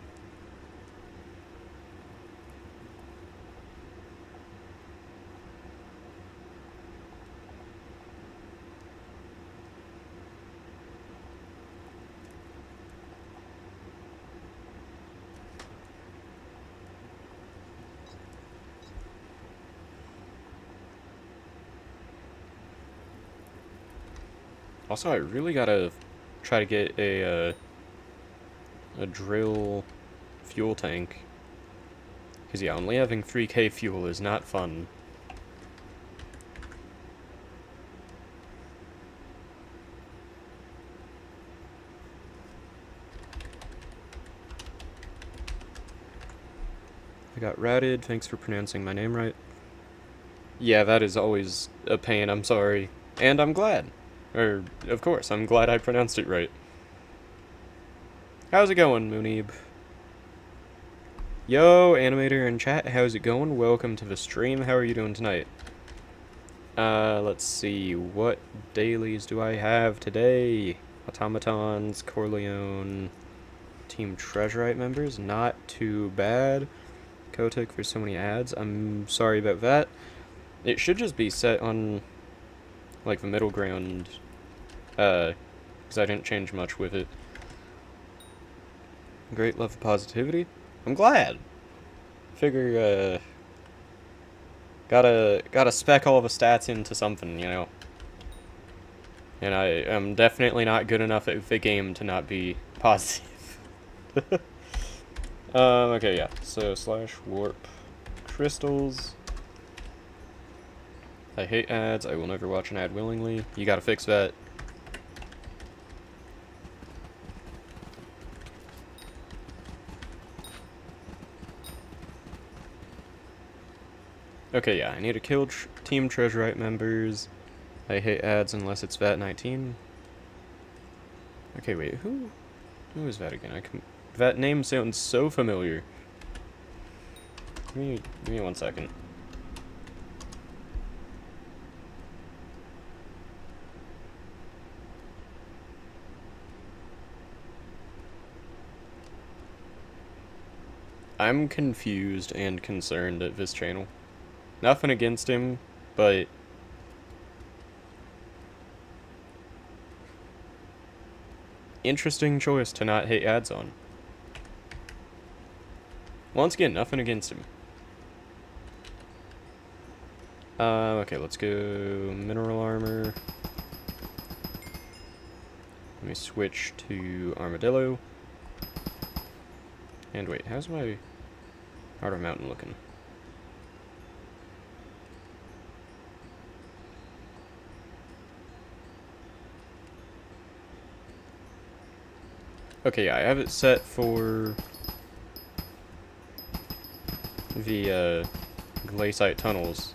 Also, I really gotta try to get a drill fuel tank. Because, yeah, only having 3k fuel is not fun. I got routed. Thanks for pronouncing my name right. Yeah, that is always a pain. I'm sorry. And I'm glad. Or, of course, I'm glad I pronounced it right. How's it going, Munib? Yo, animator in chat, how's it going? Welcome to the stream. How are you doing tonight? Let's see. What dailies do I have today? Automatons, Corleone, Team Treasurite members. Not too bad. Kotick for so many ads. I'm sorry about that. It should just be set on, like, the middle ground. Because I didn't change much with it. Great love of positivity. I'm glad. Figure, gotta spec all the stats into something, you know. And I am definitely not good enough at the game to not be positive. Okay, yeah. So, /warp crystals. I hate ads. I will never watch an ad willingly. You gotta fix that. Okay, yeah, I need to kill Team Treasurite members. I hate ads unless it's VAT19. Okay, wait, who is that again? That name sounds so familiar. Give me 1 second. I'm confused and concerned at this channel. Nothing against him, but interesting choice to not hate ads on. Once again, nothing against him. Okay, let's go mineral armor. Let me switch to armadillo. And wait, how's my outer mountain looking? Okay, yeah, I have it set for the glaciate tunnels.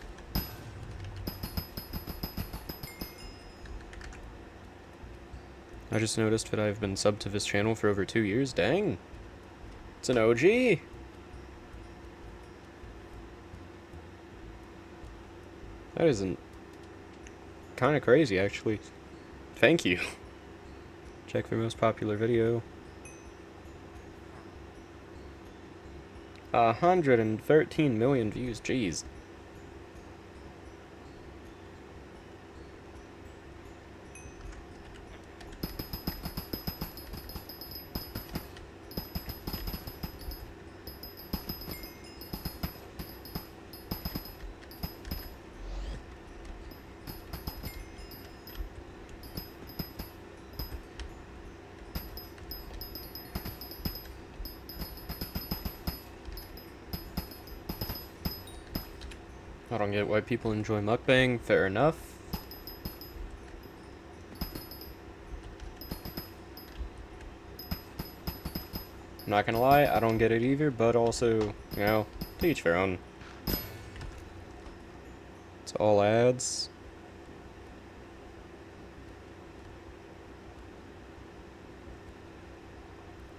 I just noticed that I've been subbed to this channel for over 2 years. Dang! It's an OG! That isn't... kind of crazy, actually. Thank you. Check for most popular video. 113 million views, jeez. I don't get why people enjoy mukbang, fair enough. I'm not gonna lie, I don't get it either, but also, you know, to each their own. It's all ads.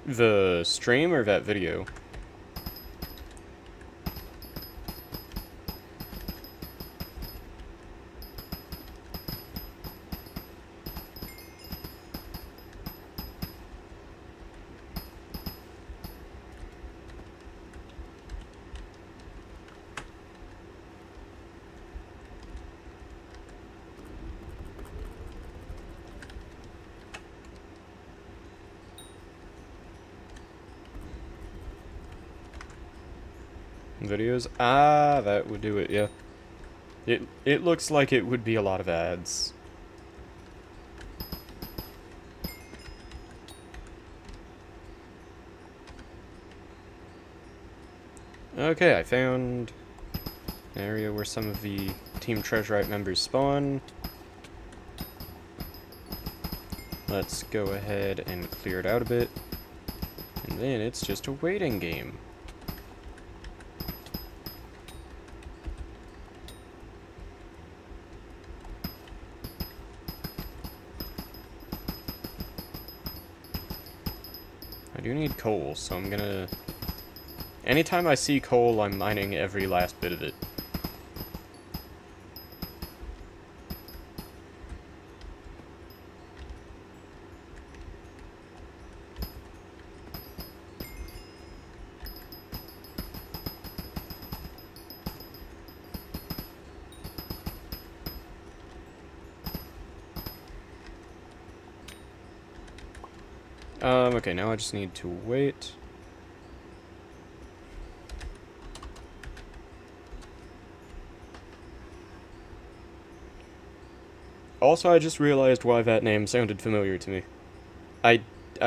The stream or that video? Videos? Ah, that would do it, yeah. It looks like it would be a lot of ads. Okay, I found an area where some of the Team Treasurite members spawn. Let's go ahead and clear it out a bit. And then it's just a waiting game. I do need coal, so I'm gonna... Anytime I see coal, I'm mining every last bit of it. Okay, now I just need to wait. Also, I just realized why that name sounded familiar to me. I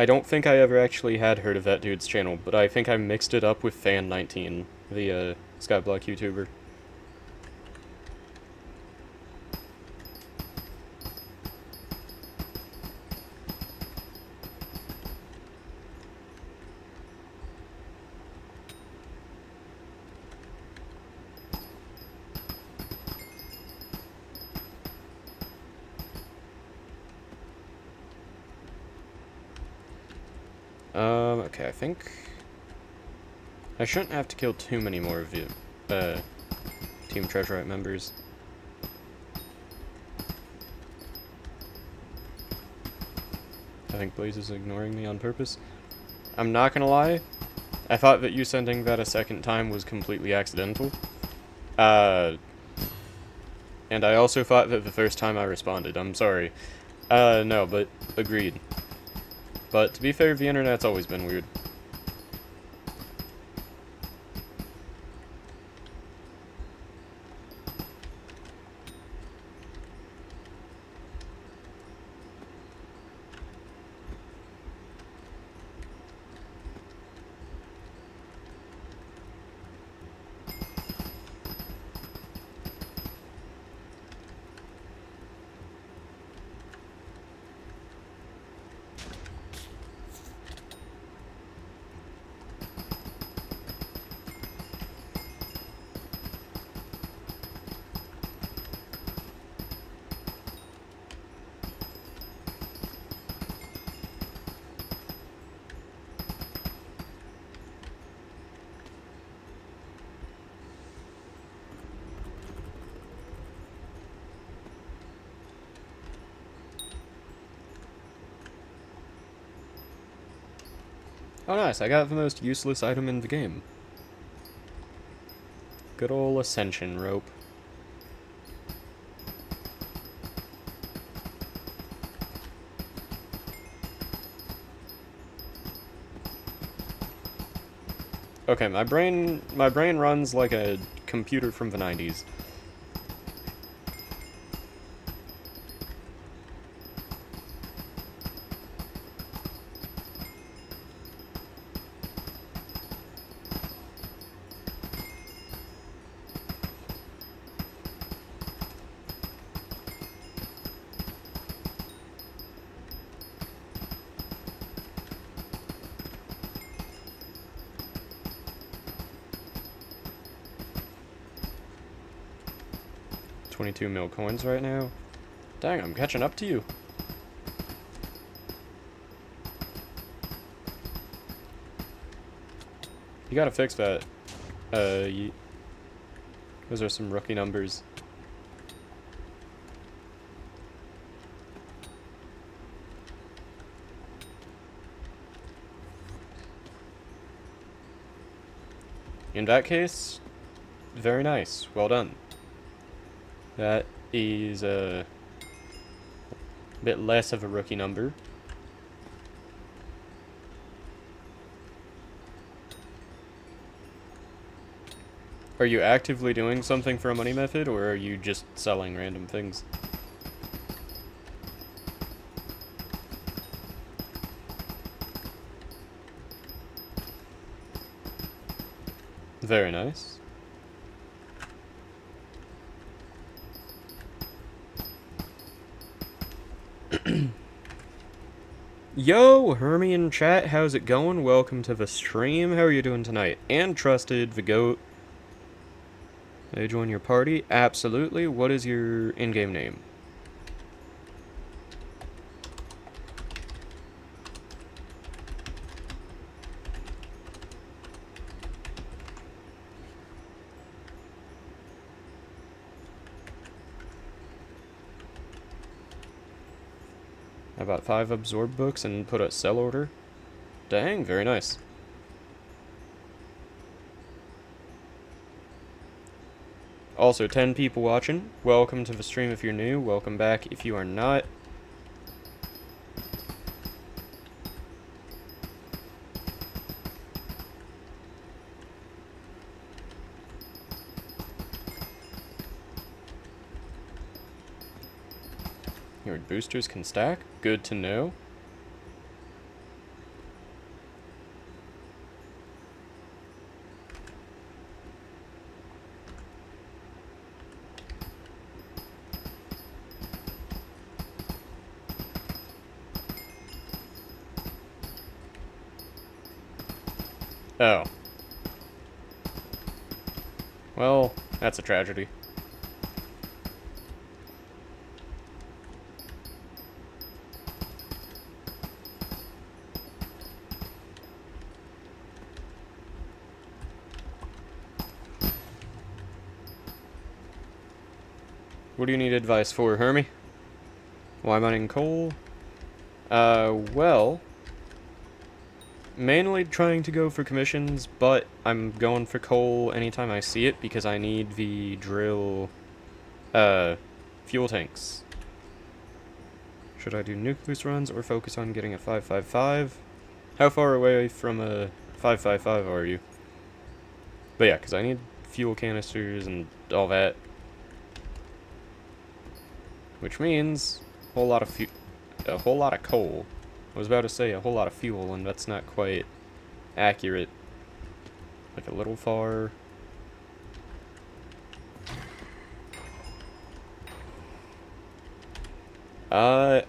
don't think I ever actually had heard of that dude's channel, but I think I mixed it up with Fan19, the Skyblock YouTuber. Okay, I think I shouldn't have to kill too many more of you, Team Treasurite members. I think Blaze is ignoring me on purpose. I'm not gonna lie, I thought that you sending that a second time was completely accidental. And I also thought that the first time I responded. I'm sorry. No, but agreed. But to be fair, the internet's always been weird. Oh nice, I got the most useless item in the game. Good ol' ascension rope. Okay, my brain runs like a computer from the 90s. $22 coins right now. Dang, I'm catching up to you. You gotta fix that. Those are some rookie numbers. In that case, very nice. Well done. That is a bit less of a rookie number. Are you actively doing something for a money method, or are you just selling random things? Very nice. Yo, Hermie in chat, how's it going? Welcome to the stream. How are you doing tonight? And Trusted, the GOAT. May I join your party? Absolutely. What is your in-game name? About 5 absorb books and put a sell order. Dang, very nice. Also, 10 people watching. Welcome to the stream if you're new. Welcome back if you are not. Your boosters can stack. Good to know. Oh. Well, that's a tragedy. What do you need advice for, Hermie? Why mining coal? Well... mainly trying to go for commissions, but I'm going for coal anytime I see it because I need the drill, fuel tanks. Should I do nucleus runs or focus on getting a 555? How far away from a 555 are you? But yeah, because I need fuel canisters and all that. Which means a whole lot of coal. I was about to say a whole lot of fuel, and that's not quite accurate. Like a little far.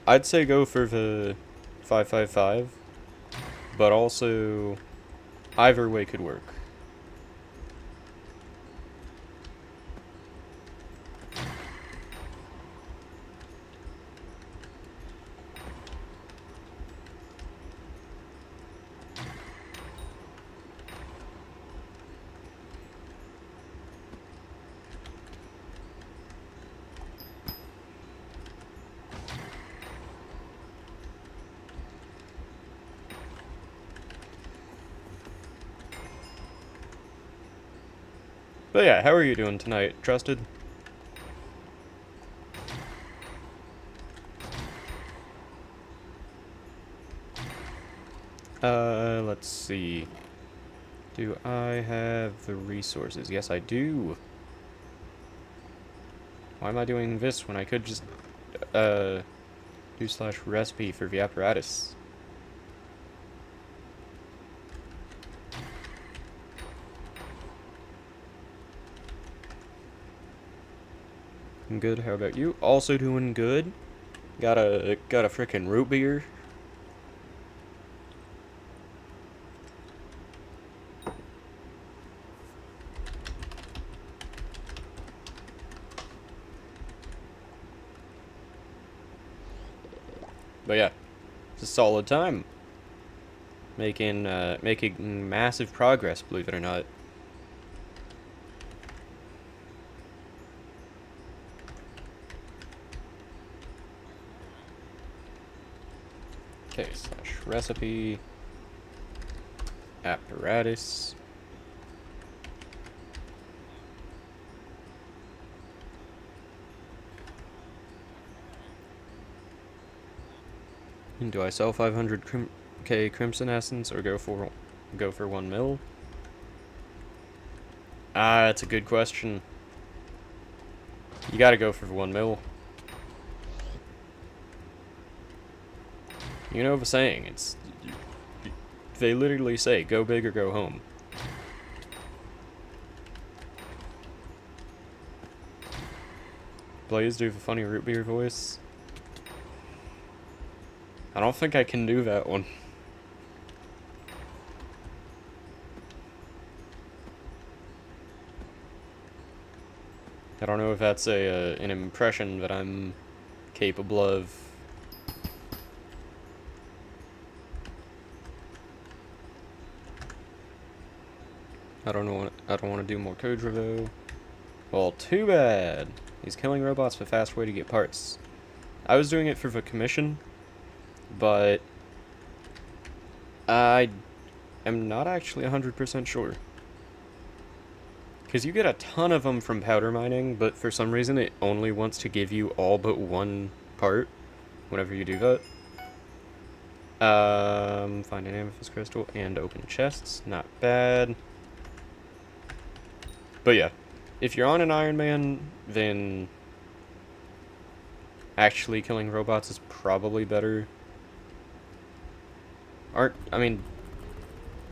I'd say go for the 555, but also either way could work. But yeah, how are you doing tonight, Trusted? Let's see. Do I have the resources? Yes, I do. Why am I doing this when I could just, do / recipe for the apparatus? I'm good, how about you? Also doing good. Got a frickin' root beer. But yeah, it's a solid time. Making massive progress, believe it or not. Okay, / recipe, apparatus. And do I sell 500k crimson essence or go for 1 mil? That's a good question. You gotta go for 1 mil. You know the saying, they literally say, go big or go home. Blaze, do the funny root beer voice. I don't think I can do that one. I don't know if that's an impression that I'm capable of. I don't want to do more code revo. Well, too bad. He's killing robots the fast way to get parts. I was doing it for the commission, but I am not actually 100% sure. Because you get a ton of them from powder mining, but for some reason it only wants to give you all but one part whenever you do that. Find an amethyst crystal and open chests. Not bad. But yeah, if you're on an Iron Man, then actually killing robots is probably better. I mean,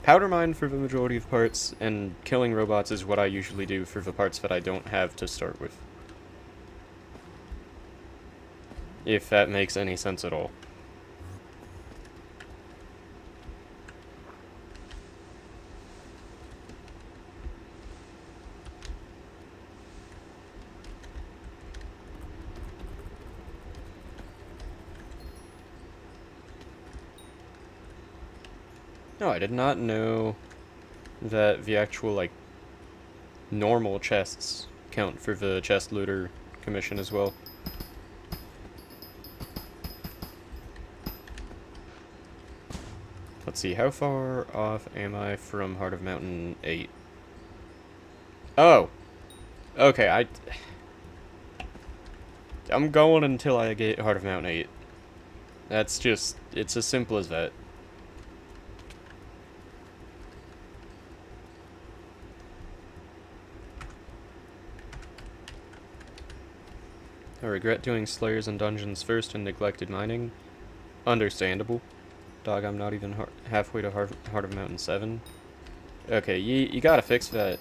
powder mine for the majority of parts, and killing robots is what I usually do for the parts that I don't have to start with. If that makes any sense at all. No, I did not know that the actual, like, normal chests count for the chest looter commission as well. Let's see, how far off am I from Heart of Mountain 8? Oh! Okay, I'm going until I get Heart of Mountain 8. That's just, it's as simple as that. I regret doing Slayers and Dungeons first and neglected mining. Understandable. Dog, I'm not even halfway to Heart of Mountain 7. Okay, you gotta fix that.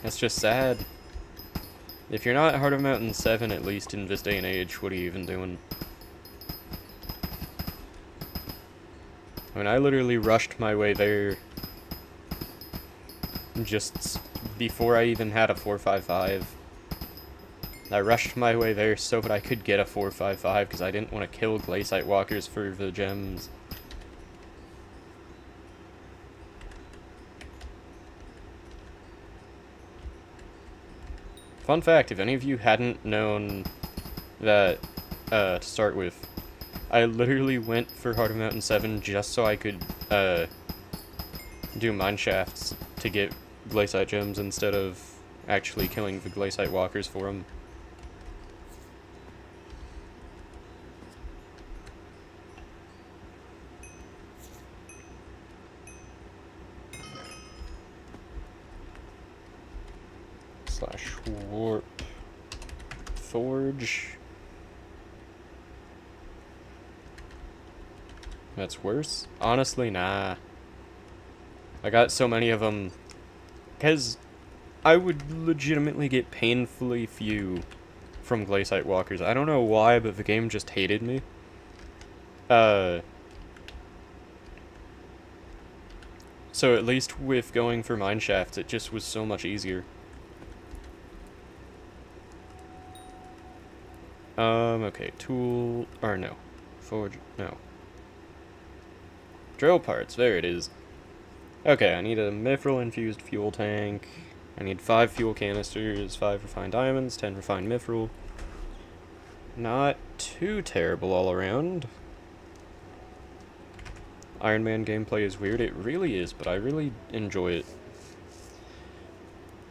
That's just sad. If you're not Heart of Mountain 7, at least in this day and age, what are you even doing? I mean, I literally rushed my way there just before I even had a 455. I rushed my way there so that I could get a 455 because I didn't want to kill Glaciate Walkers for the gems. Fun fact, if any of you hadn't known that, to start with, I literally went for Heart of Mountain 7 just so I could, do mine shafts to get Glaciate gems instead of actually killing the Glaciate Walkers for them. Slash warp forge. That's worse? Honestly, nah. I got so many of them because I would legitimately get painfully few from Glaciate Walkers. I don't know why, but the game just hated me. So at least with going for mine shafts, it just was so much easier. Okay, tool, or no. Forge, no. Drill parts, there it is. Okay, I need a mithril-infused fuel tank. I need 5 fuel canisters, 5 refined diamonds, 10 refined mithril. Not too terrible all around. Iron Man gameplay is weird, it really is, but I really enjoy it.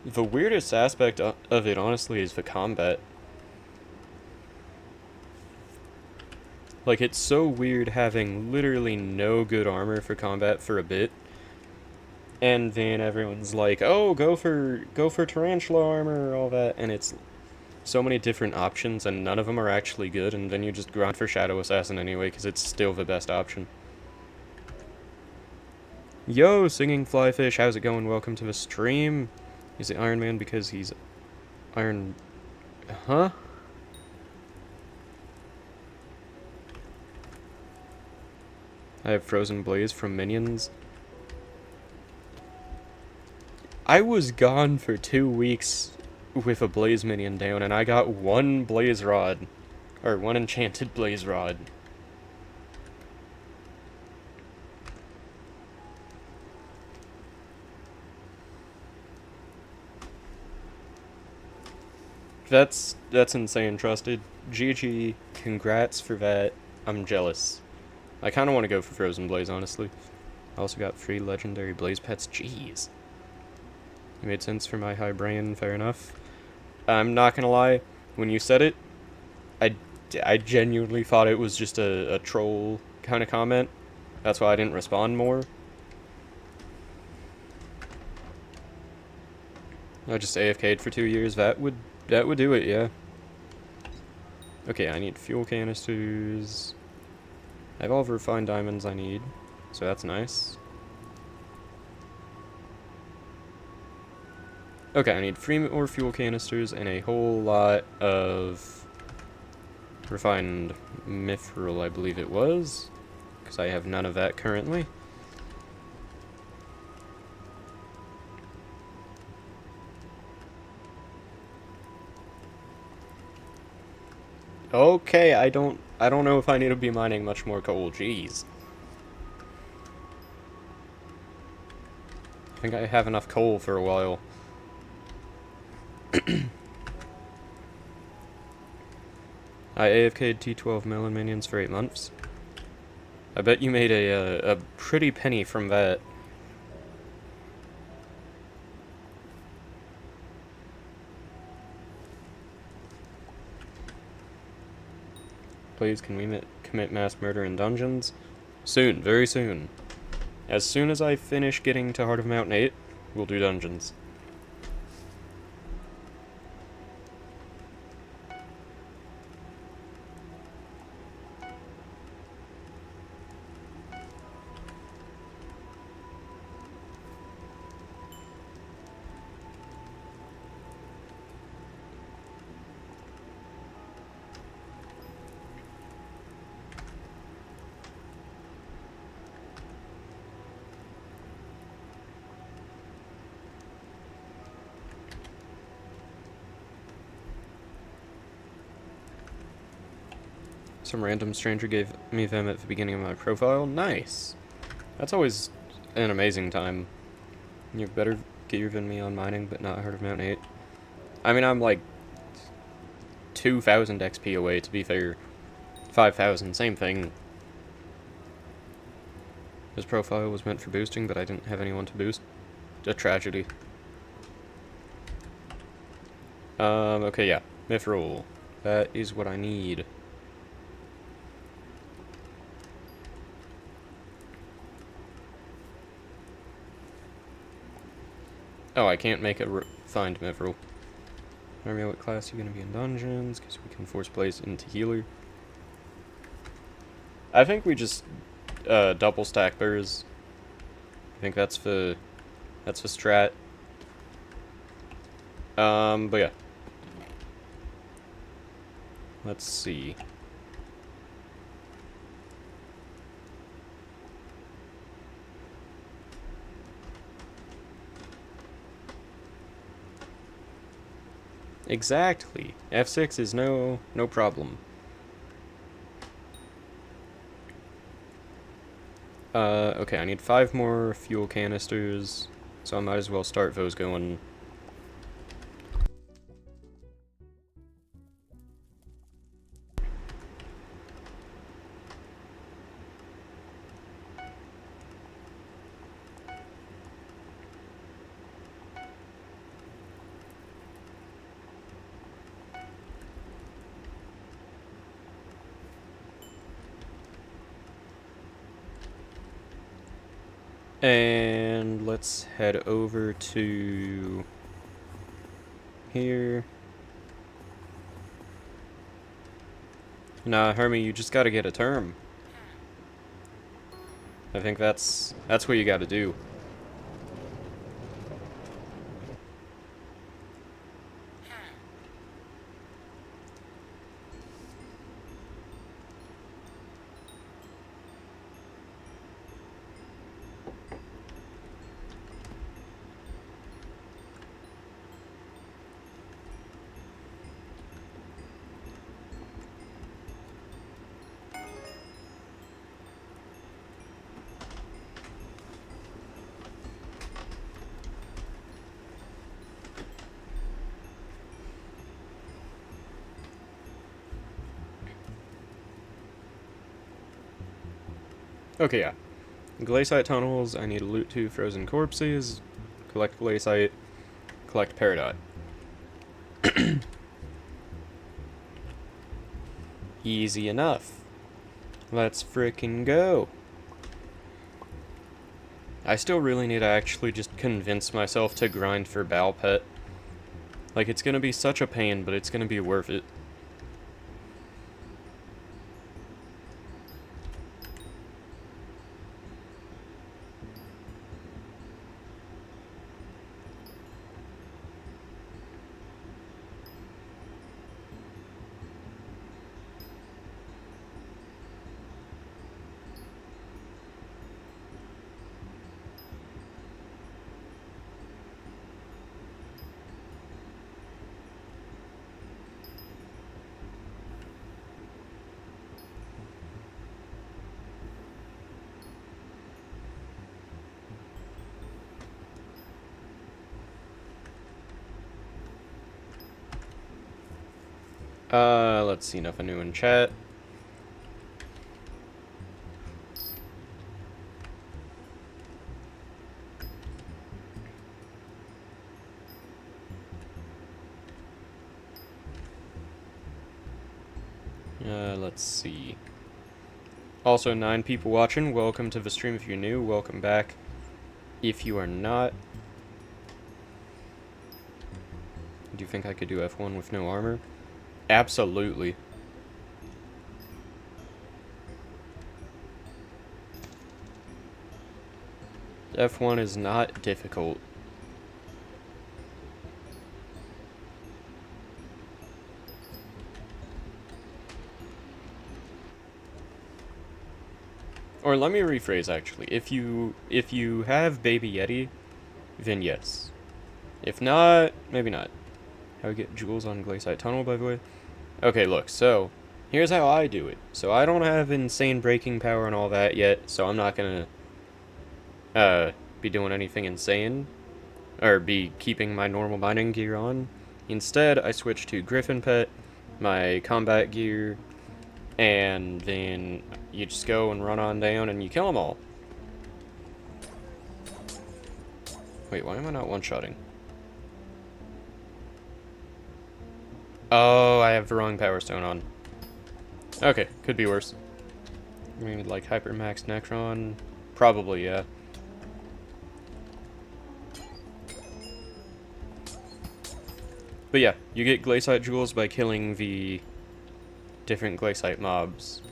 The weirdest aspect of it, honestly, is the combat. Like, it's so weird having literally no good armor for combat for a bit. And then everyone's like, oh, go for tarantula armor, all that. And it's so many different options, and none of them are actually good. And then you just grind for Shadow Assassin anyway, because it's still the best option. Yo, Singing Flyfish, how's it going? Welcome to the stream. Is it Iron Man because he's Iron... Huh? I have Frozen Blaze from Minions. I was gone for 2 weeks with a Blaze Minion down, and I got 1 Blaze Rod. Or 1 enchanted Blaze Rod. That's insane, Trusted. GG, congrats for that. I'm jealous. I kind of want to go for Frozen Blaze, honestly. I also got free legendary Blaze Pets. Jeez. It made sense for my high brain, fair enough. I'm not gonna lie, when you said it, I genuinely thought it was just a troll kind of comment. That's why I didn't respond more. I just AFK'd for 2 years. That would do it, yeah. Okay, I need fuel canisters. I have all the refined diamonds I need, so that's nice. Okay, I need 3 more fuel canisters and a whole lot of refined mithril, I believe it was, because I have none of that currently. Okay, I don't know if I need to be mining much more coal. Jeez. I think I have enough coal for a while. I AFK'd T12 melon minions for 8 months. I bet you made a pretty penny from that. Please, can we commit mass murder in dungeons? Soon, very soon. As soon as I finish getting to Heart of Mountain 8, we'll do dungeons. Some random stranger gave me them at the beginning of my profile. Nice. That's always an amazing time. You better get your me on mining, but not Heart of Mountain 8. I mean, I'm like 2,000 XP away, to be fair. 5,000, same thing. His profile was meant for boosting, but I didn't have anyone to boost. A tragedy. Okay, yeah. Mithril. That is what I need. Oh, I can't make a find Mithril. I don't know what class you're gonna be in dungeons, because we can force place into healer. I think we just double stack burrs. I think that's the strat. But yeah. Let's see. Exactly. F6 is no problem. Okay, I need 5 more fuel canisters, so I might as well start those going. And let's head over to here. Nah, Hermie, you just gotta get a term. I think that's what you gotta do. Okay, yeah. Glaciate tunnels, I need to loot 2 frozen corpses, collect glaciate, collect peridot. Easy enough. Let's frickin' go. I still really need to actually just convince myself to grind for Bal Pet. Like, it's gonna be such a pain, but it's gonna be worth it. Let's see, nothing new in chat. Let's see. Also, 9 people watching. Welcome to the stream if you're new. Welcome back if you are not. Do you think I could do F1 with no armor? Absolutely. F1 is not difficult. Or let me rephrase actually. If you have Baby Yeti, then yes. If not, maybe not. How we get jewels on Glaciate Tunnel, by the way? Okay, look, so here's how I do it. So I don't have insane breaking power and all that yet, so I'm not gonna be doing anything insane, or be keeping my normal mining gear on. Instead, I switch to Griffin Pet, my combat gear, and then you just go and run on down and you kill them all. Wait, why am I not one-shotting? Oh, I have the wrong Power Stone on. Okay, could be worse. I mean, like Hypermax Necron? Probably, yeah. But yeah, you get Glaciate Jewels by killing the different Glaciate mobs.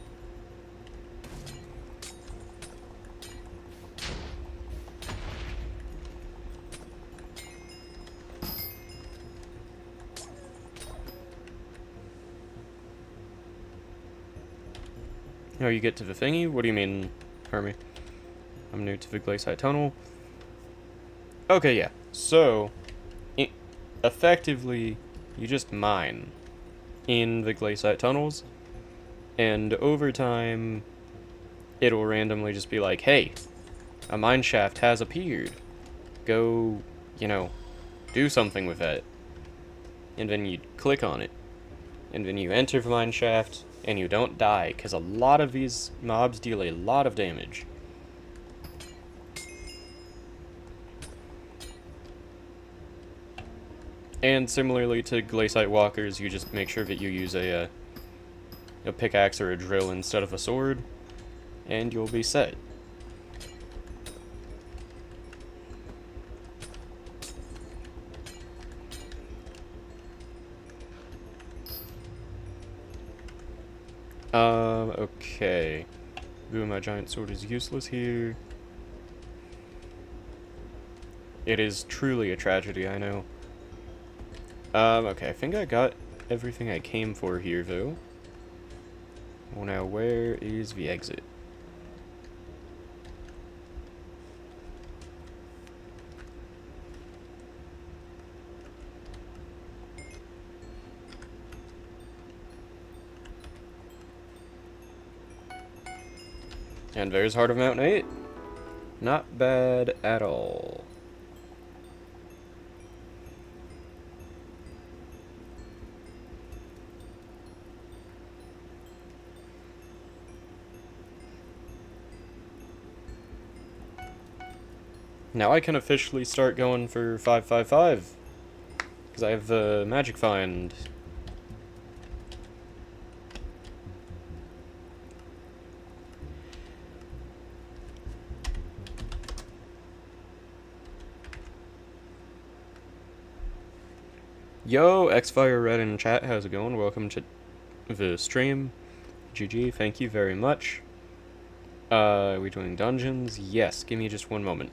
Oh, you get to the thingy? What do you mean, Hermie? I'm new to the Glaciate Tunnel. Okay, yeah. So, effectively, you just mine in the Glaciate Tunnels, and over time, it'll randomly just be like, hey, a mine shaft has appeared. Go, you know, do something with that. And then you click on it. And then you enter the mine shaft, and you don't die, because a lot of these mobs deal a lot of damage. And similarly to Glaciate Walkers, you just make sure that you use a pickaxe or a drill instead of a sword, and you'll be set. Okay. Ooh, my giant sword is useless here. It is truly a tragedy, I know. Okay, I think I got everything I came for here, though. Well, now, where is the exit? And there's Heart of Mountain 8. Not bad at all. Now I can officially start going for 555. Because I have the Magic Find. Yo, Xfire Red in chat, how's it going? Welcome to the stream. GG, thank you very much. Are we doing dungeons? Yes, give me just one moment.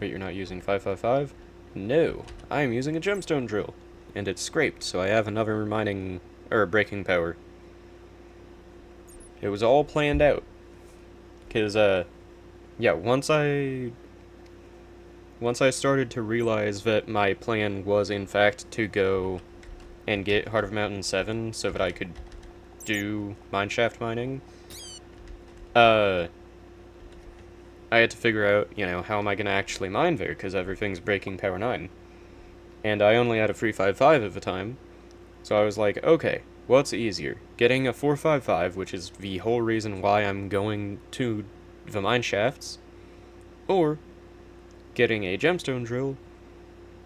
Wait, you're not using 555? No, I am using a gemstone drill. And it's scraped, so I have another mining, or breaking power. It was all planned out. Because, yeah, once I started to realize that my plan was, in fact, to go and get Heart of Mountain 7 so that I could do mineshaft mining, I had to figure out, you know, how am I going to actually mine there, because everything's breaking power 9. And I only had a 355 at the time, so I was like, okay, what's easier? Getting a 455, which is the whole reason why I'm going to the mineshafts, or getting a gemstone drill,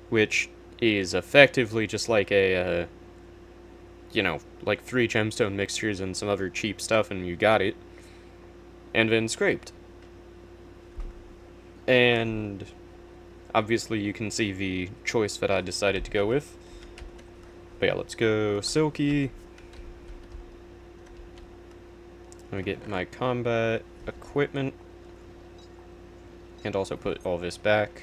which is effectively just like a you know, like 3 gemstone mixtures and some other cheap stuff, and you got it. And then scraped. And obviously you can see the choice that I decided to go with. But yeah, let's go Silky. Let me get my combat equipment. And also put all this back.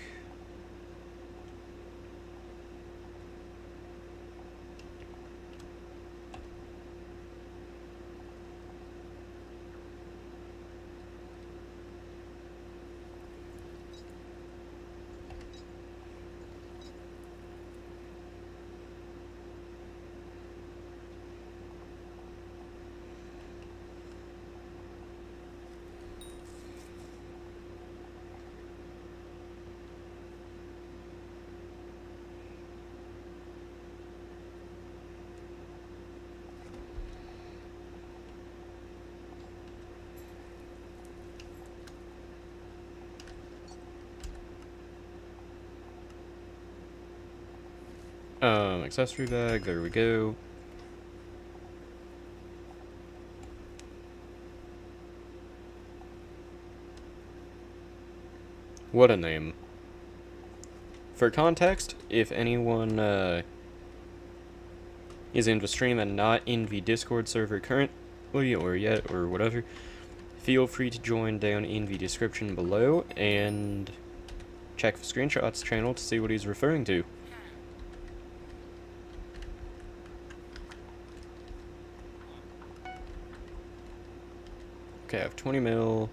Accessory bag, there we go. What a name. For context, if anyone is in the stream and not in the Discord server currently, or yet, or whatever, feel free to join down in the description below and check the screenshots channel to see what he's referring to. Okay, I have 20 mil.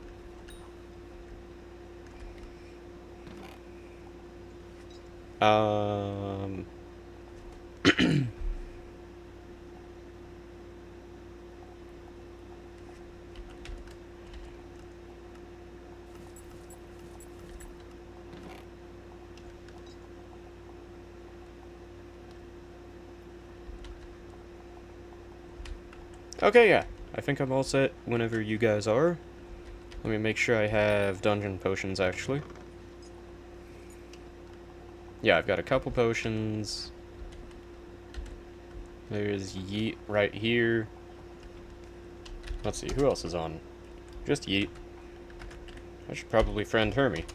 Okay, yeah. I think I'm all set whenever you guys are. Let me make sure I have dungeon potions, actually. Yeah, I've got a couple potions. There's Yeet right here. Let's see, who else is on? Just Yeet. I should probably friend Hermie.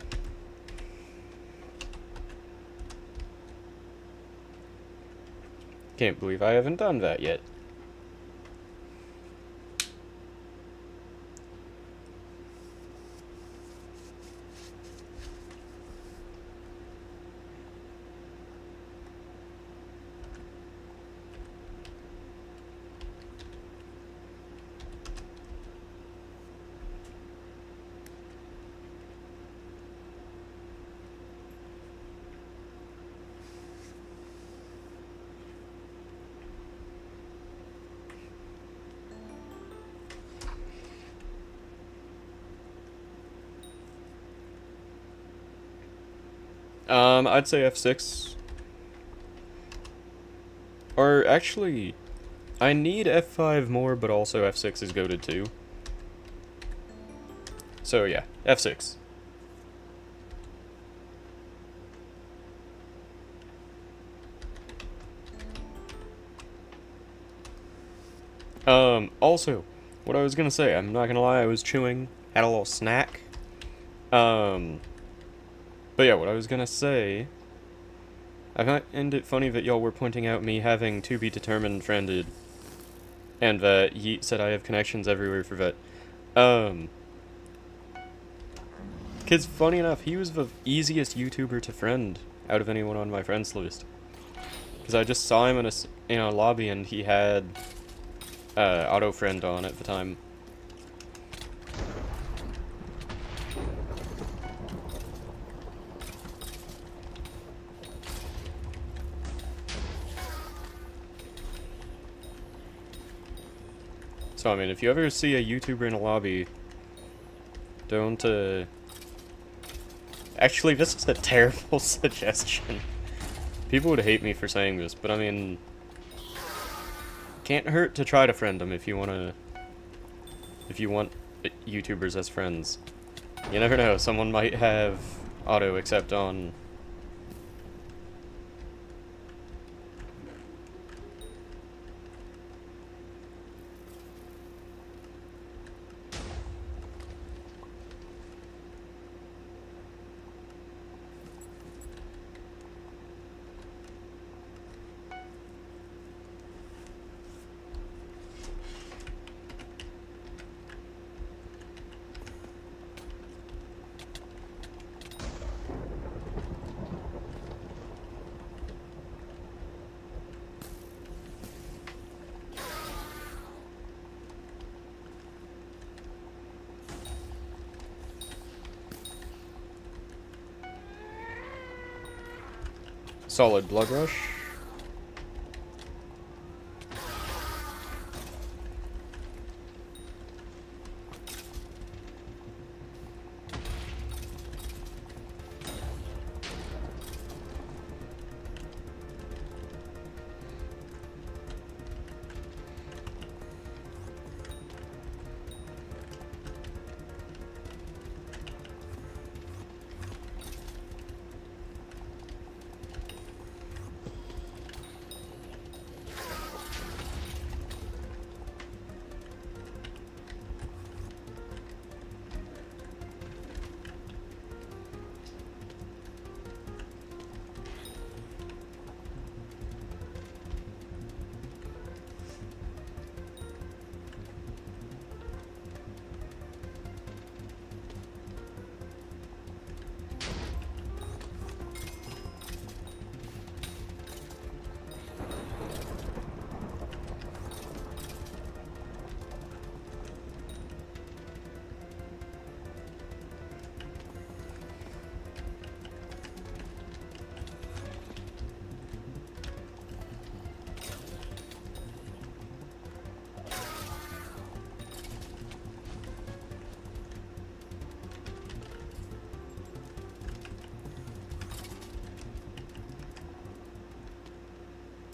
Can't believe I haven't done that yet. I'd say F6. Or actually, I need F5 more, but also F6 is goated too. So yeah, F6. Also, what I was gonna say, I'm not gonna lie, I was chewing, had a little snack. But yeah, what I was gonna say, I find it funny that y'all were pointing out me having to be determined friended, and that Yeet said I have connections everywhere for that. Cause funny enough, he was the easiest YouTuber to friend out of anyone on my friends list. Cause I just saw him in a lobby and he had auto friend on at the time. So I mean, if you ever see a YouTuber in a lobby, don't actually, this is a terrible suggestion. People would hate me for saying this, but I mean, can't hurt to try to friend them if you want YouTubers as friends. You never know, someone might have auto accept on. Solid Blood Rush.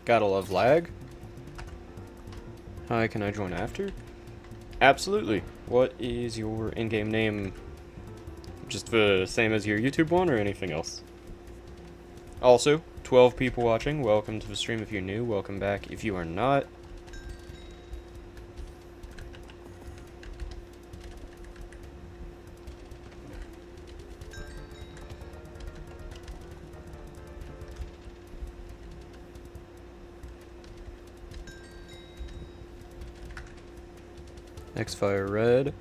Gotta love lag. Hi, can I join after? Absolutely. What is your in-game name? Just the same as your YouTube one or anything else? Also, 12 people watching. Welcome to the stream if you're new. Welcome back if you are not. X-Fire Red.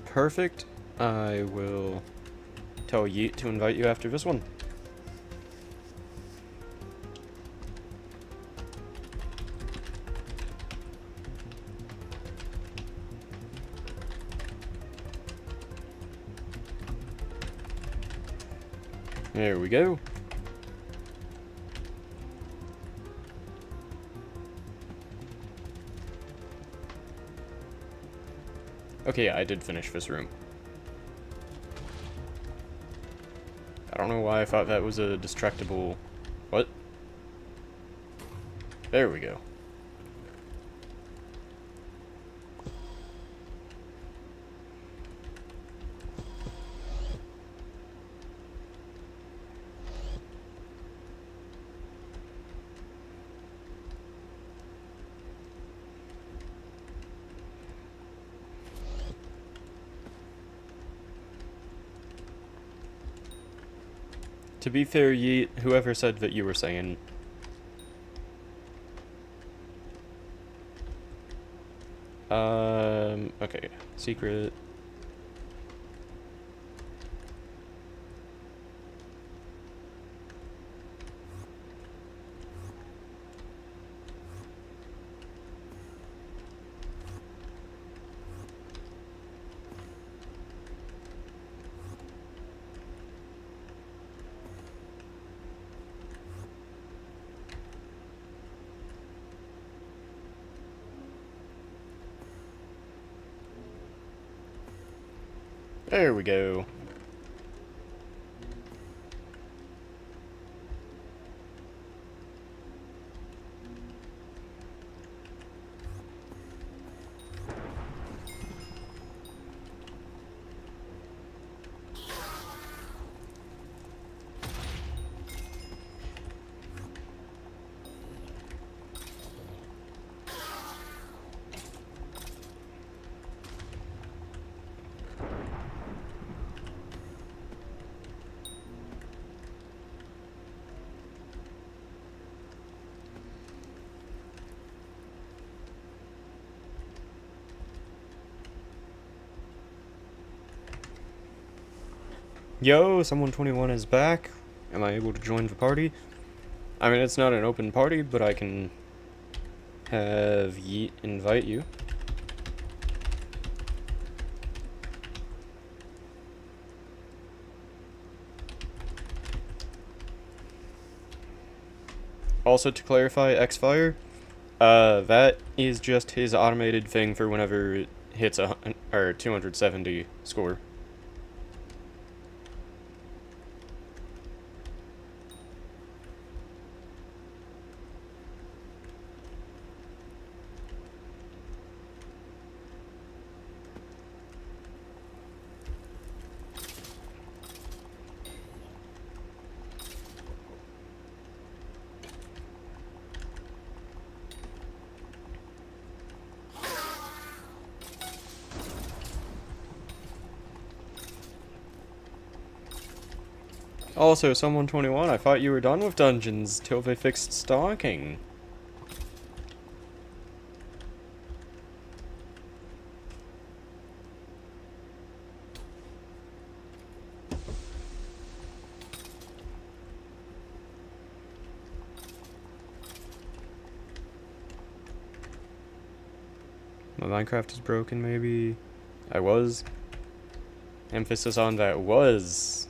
Perfect. I will tell Yeet to invite you after this one. There we go. Okay, yeah, I did finish this room. I don't know why I thought that was a distractible... What? There we go. To be fair, Yeet, whoever said that you were saying... okay. Secret... There we go. Yo, someone 21 is back. Am I able to join the party? I mean, it's not an open party, but I can have Yeet invite you. Also, to clarify, X-Fire, that is just his automated thing for whenever it hits a 270 score. Also, Someone21, I thought you were done with dungeons till they fixed stalking. My Minecraft is broken, maybe? I was. Emphasis on that was.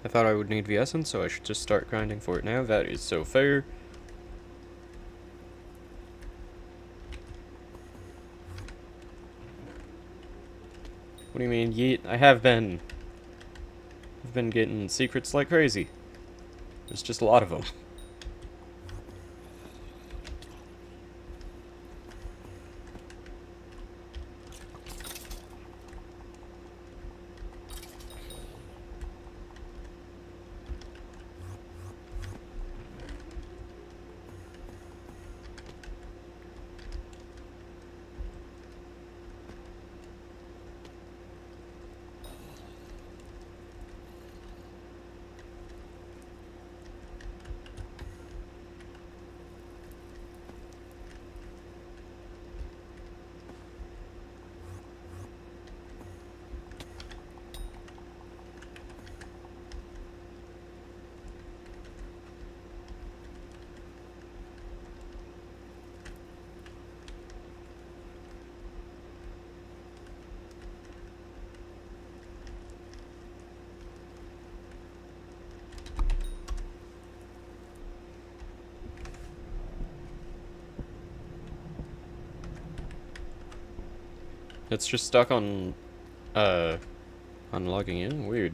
I thought I would need the essence, so I should just start grinding for it now. That is so fair. What do you mean, yeet? I've been getting secrets like crazy. There's just a lot of them. It's just stuck on logging in? Weird.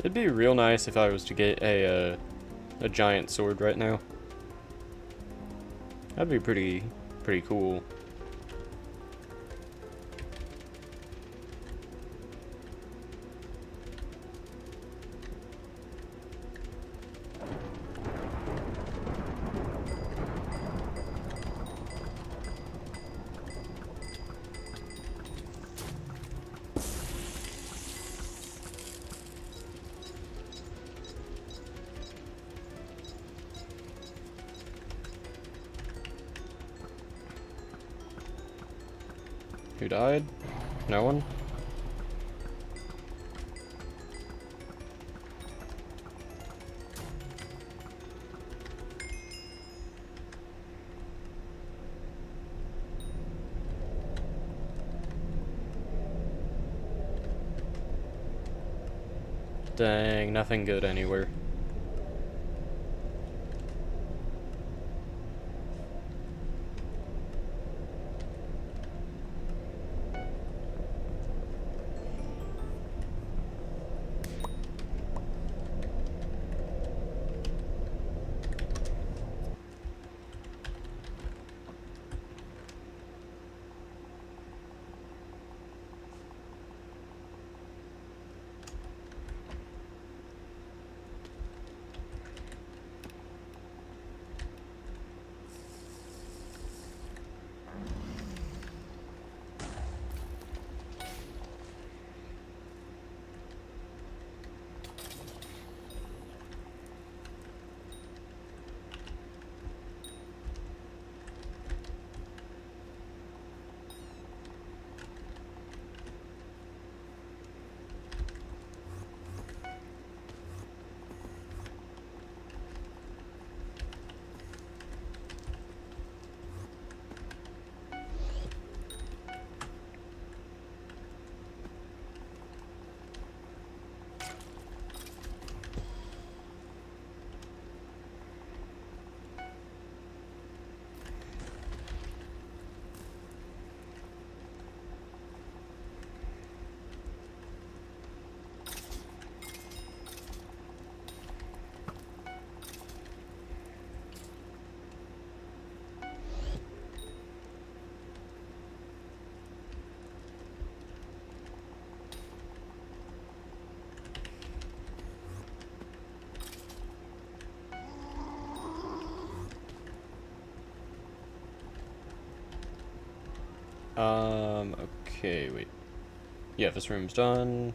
It'd be real nice if I was to get a giant sword right now. That'd be pretty cool. Who died? No one? Dang, nothing good anywhere. Okay, wait. Yeah, this room's done.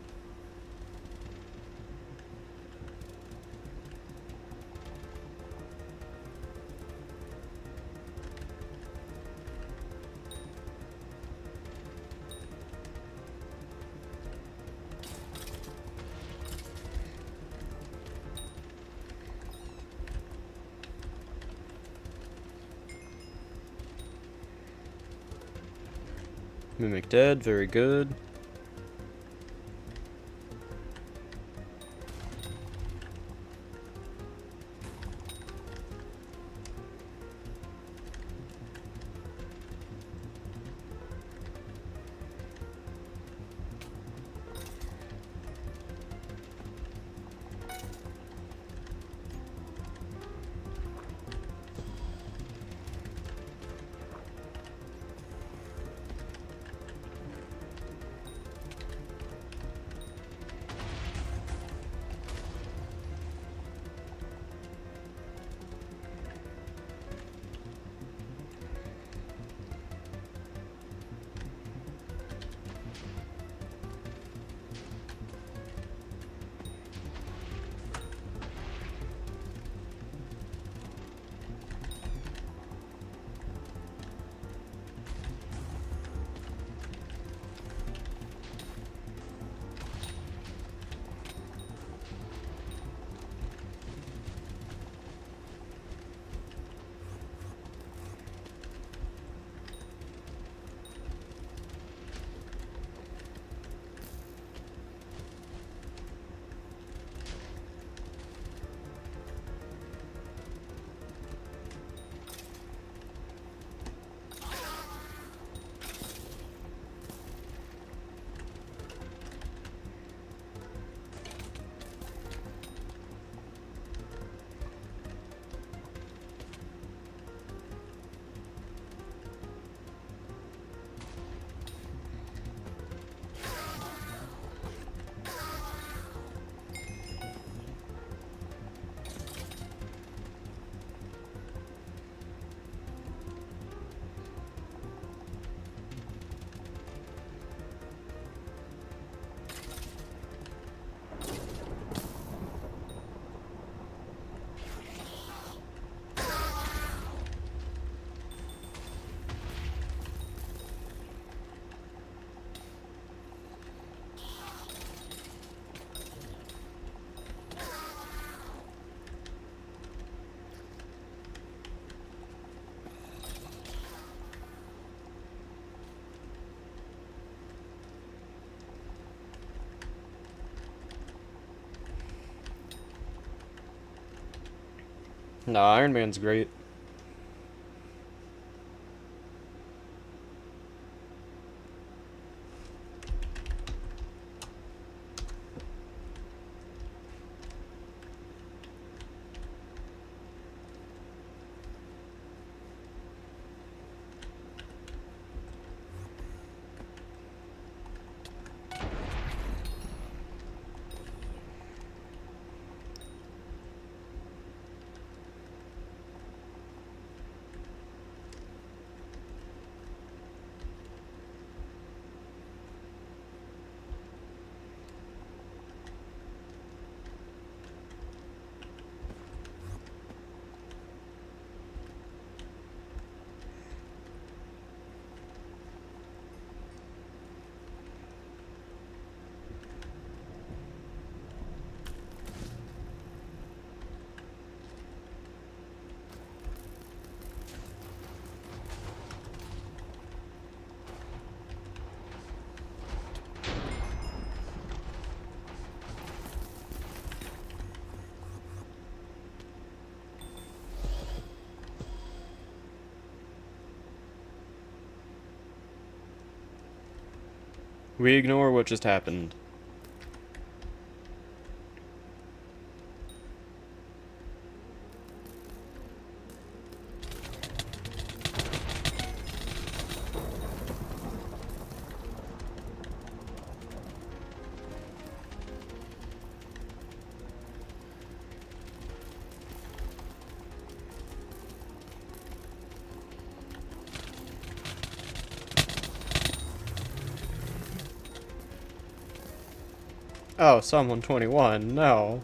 Mimic dead, very good. No, Iron Man's great. We ignore what just happened. Oh, someone 21, no.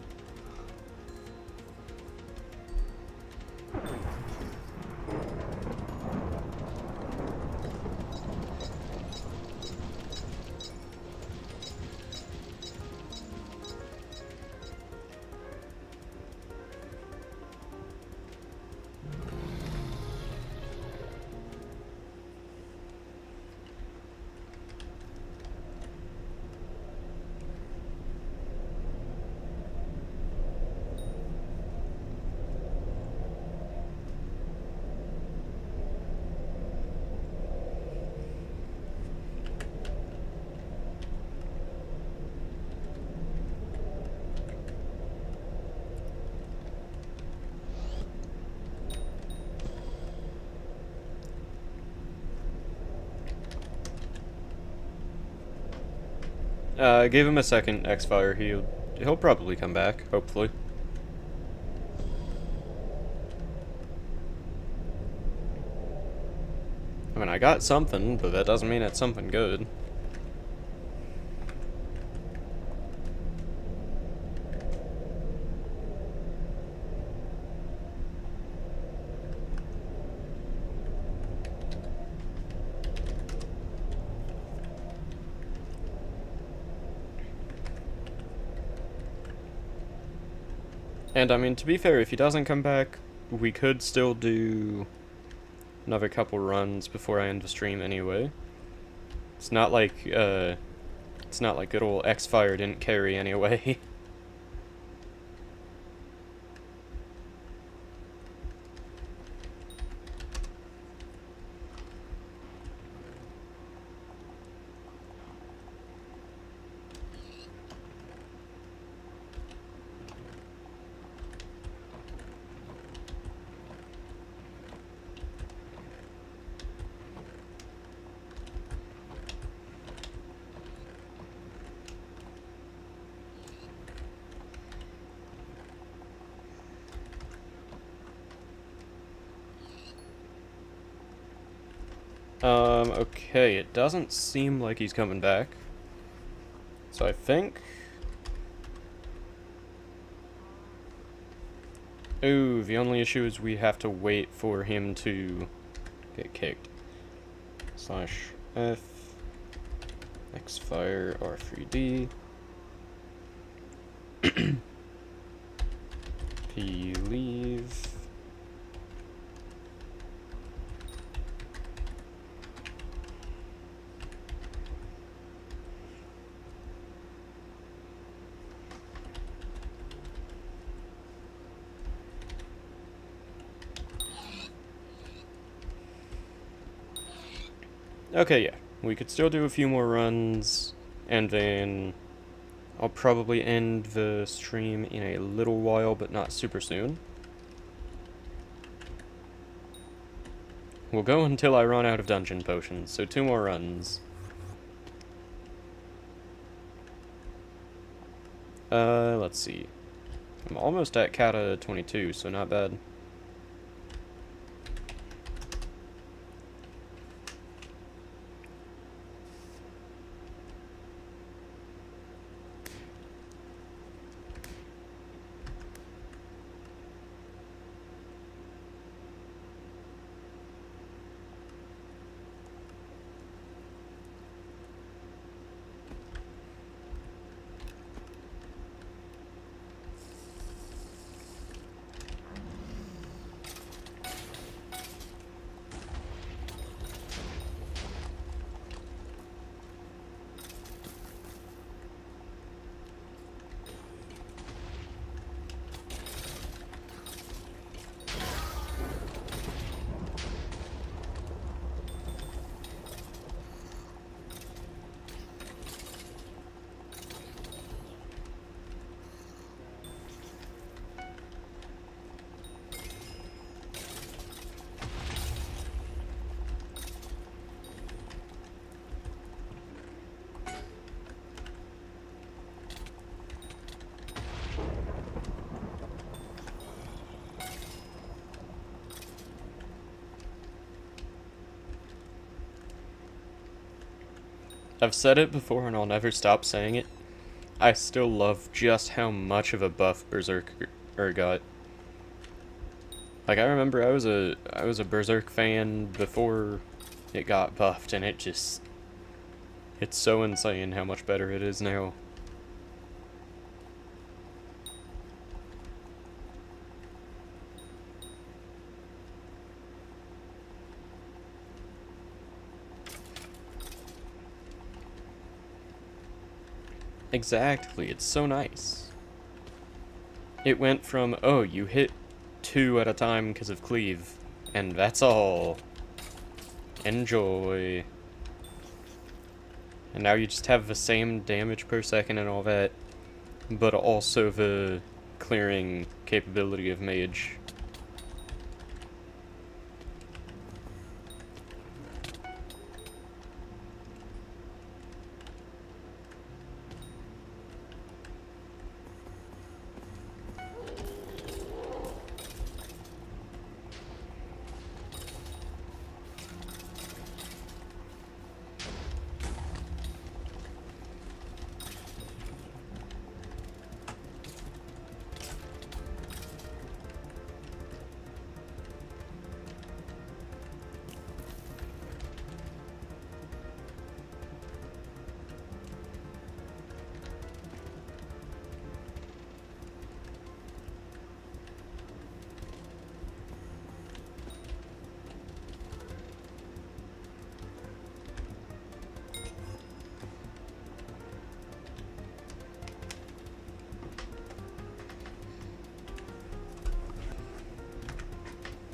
Gave him a second X-Fire. He'll probably come back, hopefully. I mean, I got something, but that doesn't mean it's something good. And I mean, to be fair, if he doesn't come back, we could still do another couple runs before I end the stream anyway. It's not like good old X-Fire didn't carry anyway. Okay, it doesn't seem like he's coming back. So I think... Ooh, the only issue is we have to wait for him to get kicked. /F X-Fire R3D P leave. Okay, yeah. We could still do a few more runs, and then I'll probably end the stream in a little while, but not super soon. We'll go until I run out of dungeon potions, so 2 more runs. Let's see. I'm almost at Kata 22, so not bad. I've said it before and I'll never stop saying it. I still love just how much of a buff Berserker got. Like, I remember I was a Berserk fan before it got buffed, and it's so insane how much better it is now. Exactly, it's so nice. It went from, oh, you hit 2 at a time because of cleave, and that's all. Enjoy. And now you just have the same damage per second and all that, but also the clearing capability of Mage.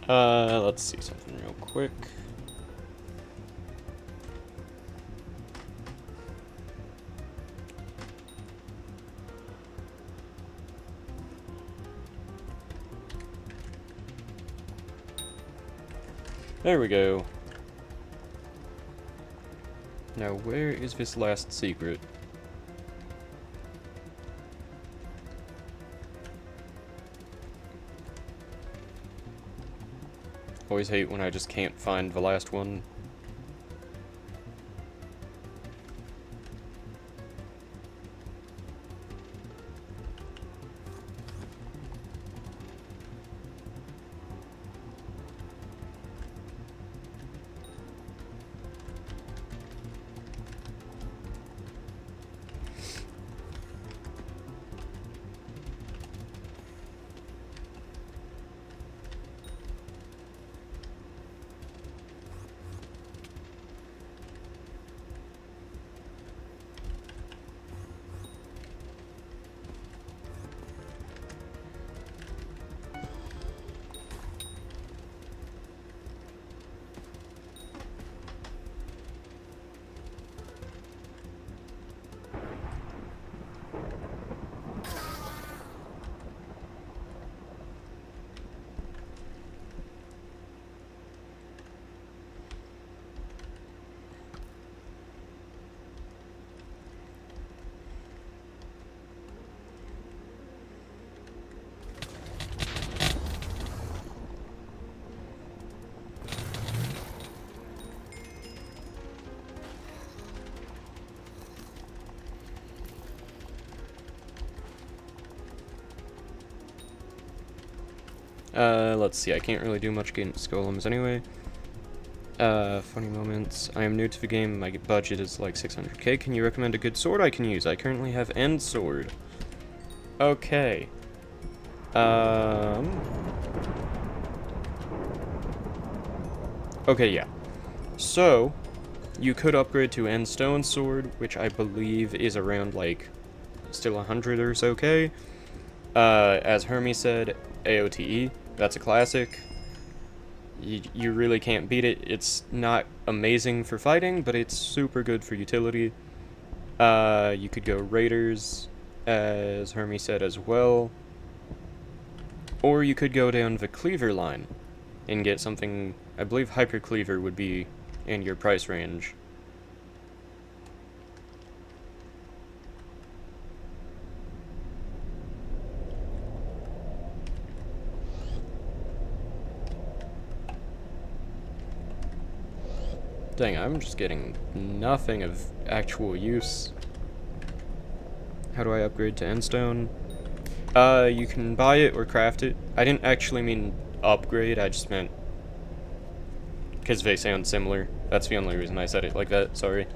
Let's see something real quick. There we go. Now, where is this last secret? Always hate when I just can't find the last one. Let's see, I can't really do much against golems anyway. Funny moments. I am new to the game, my budget is like 600k. Can you recommend a good sword I can use? I currently have End Sword. Okay. Okay, yeah. So, you could upgrade to End Stone Sword, which I believe is around, like, still 100 or so K. As Hermie said, AOTE, that's a classic. You really can't beat it. It's not amazing for fighting, but it's super good for utility. You could go Raiders, as Hermie said as well. Or you could go down the Cleaver line and get something, I believe Hyper Cleaver would be in your price range. Dang, I'm just getting nothing of actual use. How do I upgrade to Endstone? You can buy it or craft it. I didn't actually mean upgrade, I just meant because they sound similar. That's the only reason I said it like that, sorry.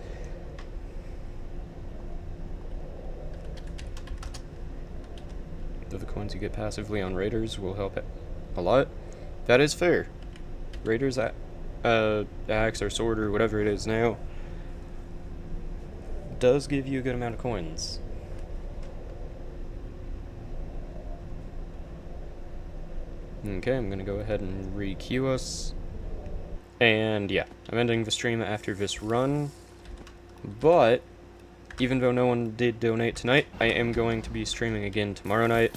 The coins you get passively on Raiders will help a lot. That is fair. Raiders, axe or sword or whatever it is now, does give you a good amount of coins. Okay, I'm gonna go ahead and re-queue us. And yeah, I'm ending the stream after this run. But, even though no one did donate tonight, I am going to be streaming again tomorrow night.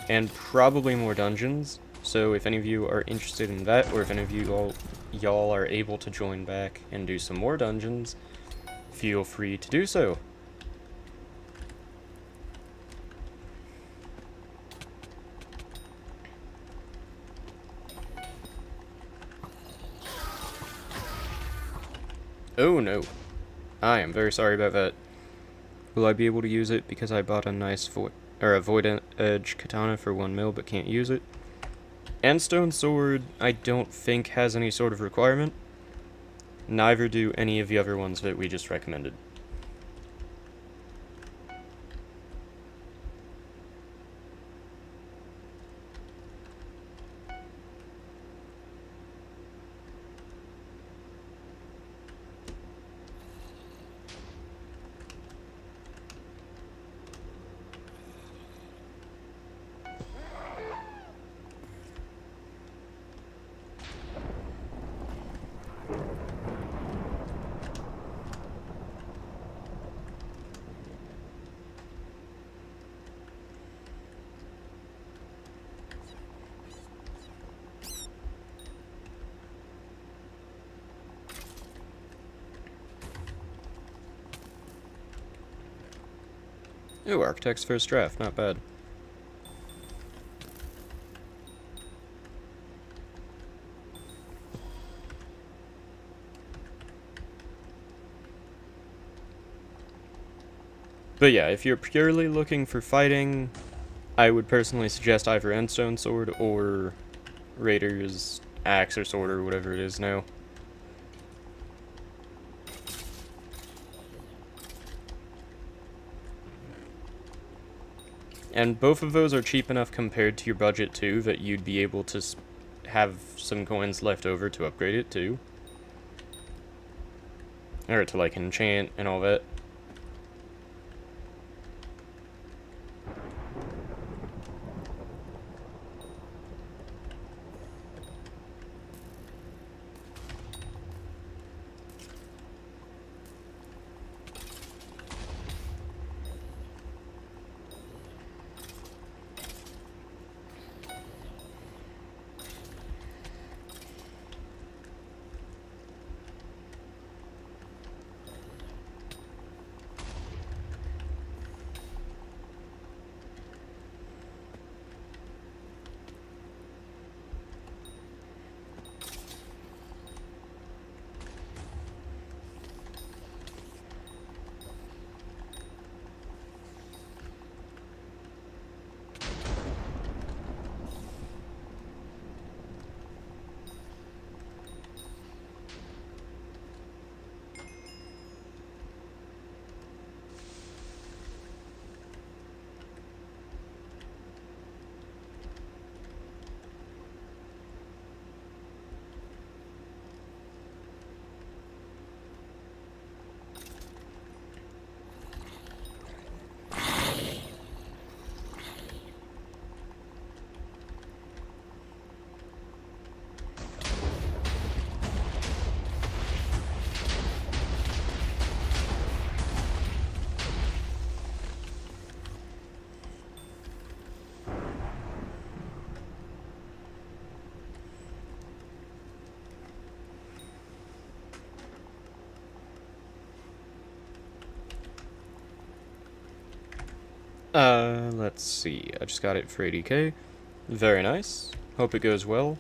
And probably more dungeons. So if any of you are interested in that, or if any of y'all are able to join back and do some more dungeons, feel free to do so. Oh no. I am very sorry about that. Will I be able to use it because I bought a nice Void Edge Katana for 1 mil but can't use it? Endstone Sword, I don't think has any sort of requirement. Neither do any of the other ones that we just recommended. Ooh, Architect's first draft, not bad. But yeah, if you're purely looking for fighting, I would personally suggest either Endstone Sword or Raiders Axe or Sword or whatever it is now. And both of those are cheap enough compared to your budget too that you'd be able to have some coins left over to upgrade it too. Or to like enchant and all that. Let's see. I just got it for 80k. Very nice. Hope it goes well.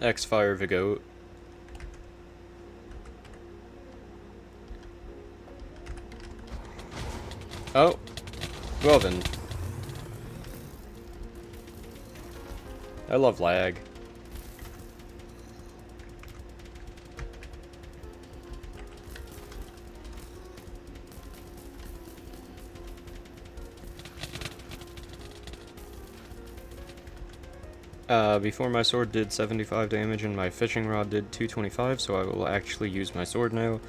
X-Fire the Goat. Oh. Well then. I love lag. Before my sword did 75 damage and my fishing rod did 225, so I will actually use my sword now.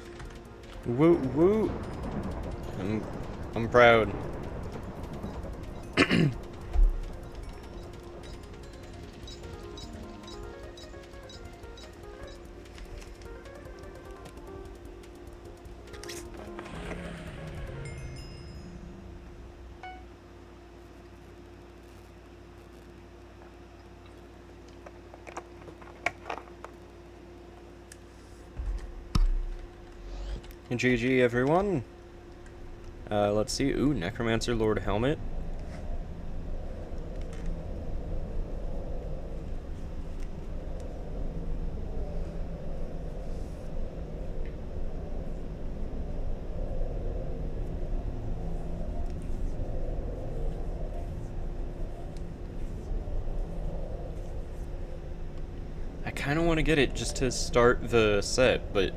Woo woo! I'm proud. GG everyone. Let's see. Ooh, Necromancer Lord Helmet. I kind of want to get it just to start the set, but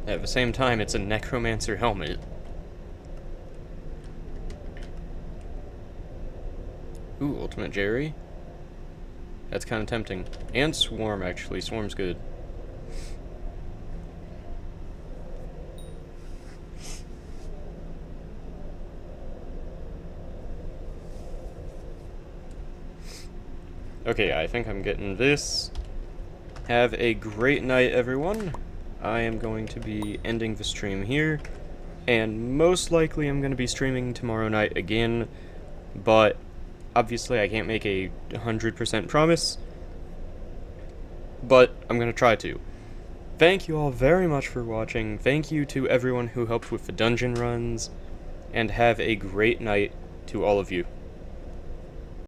at the same time, it's a Necromancer helmet. Ooh, Ultimate Jerry. That's kind of tempting. And Swarm, actually. Swarm's good. Okay, I think I'm getting this. Have a great night, everyone. I am going to be ending the stream here, and most likely I'm going to be streaming tomorrow night again, but obviously I can't make a 100% promise, but I'm going to try to. Thank you all very much for watching, thank you to everyone who helped with the dungeon runs, and have a great night to all of you.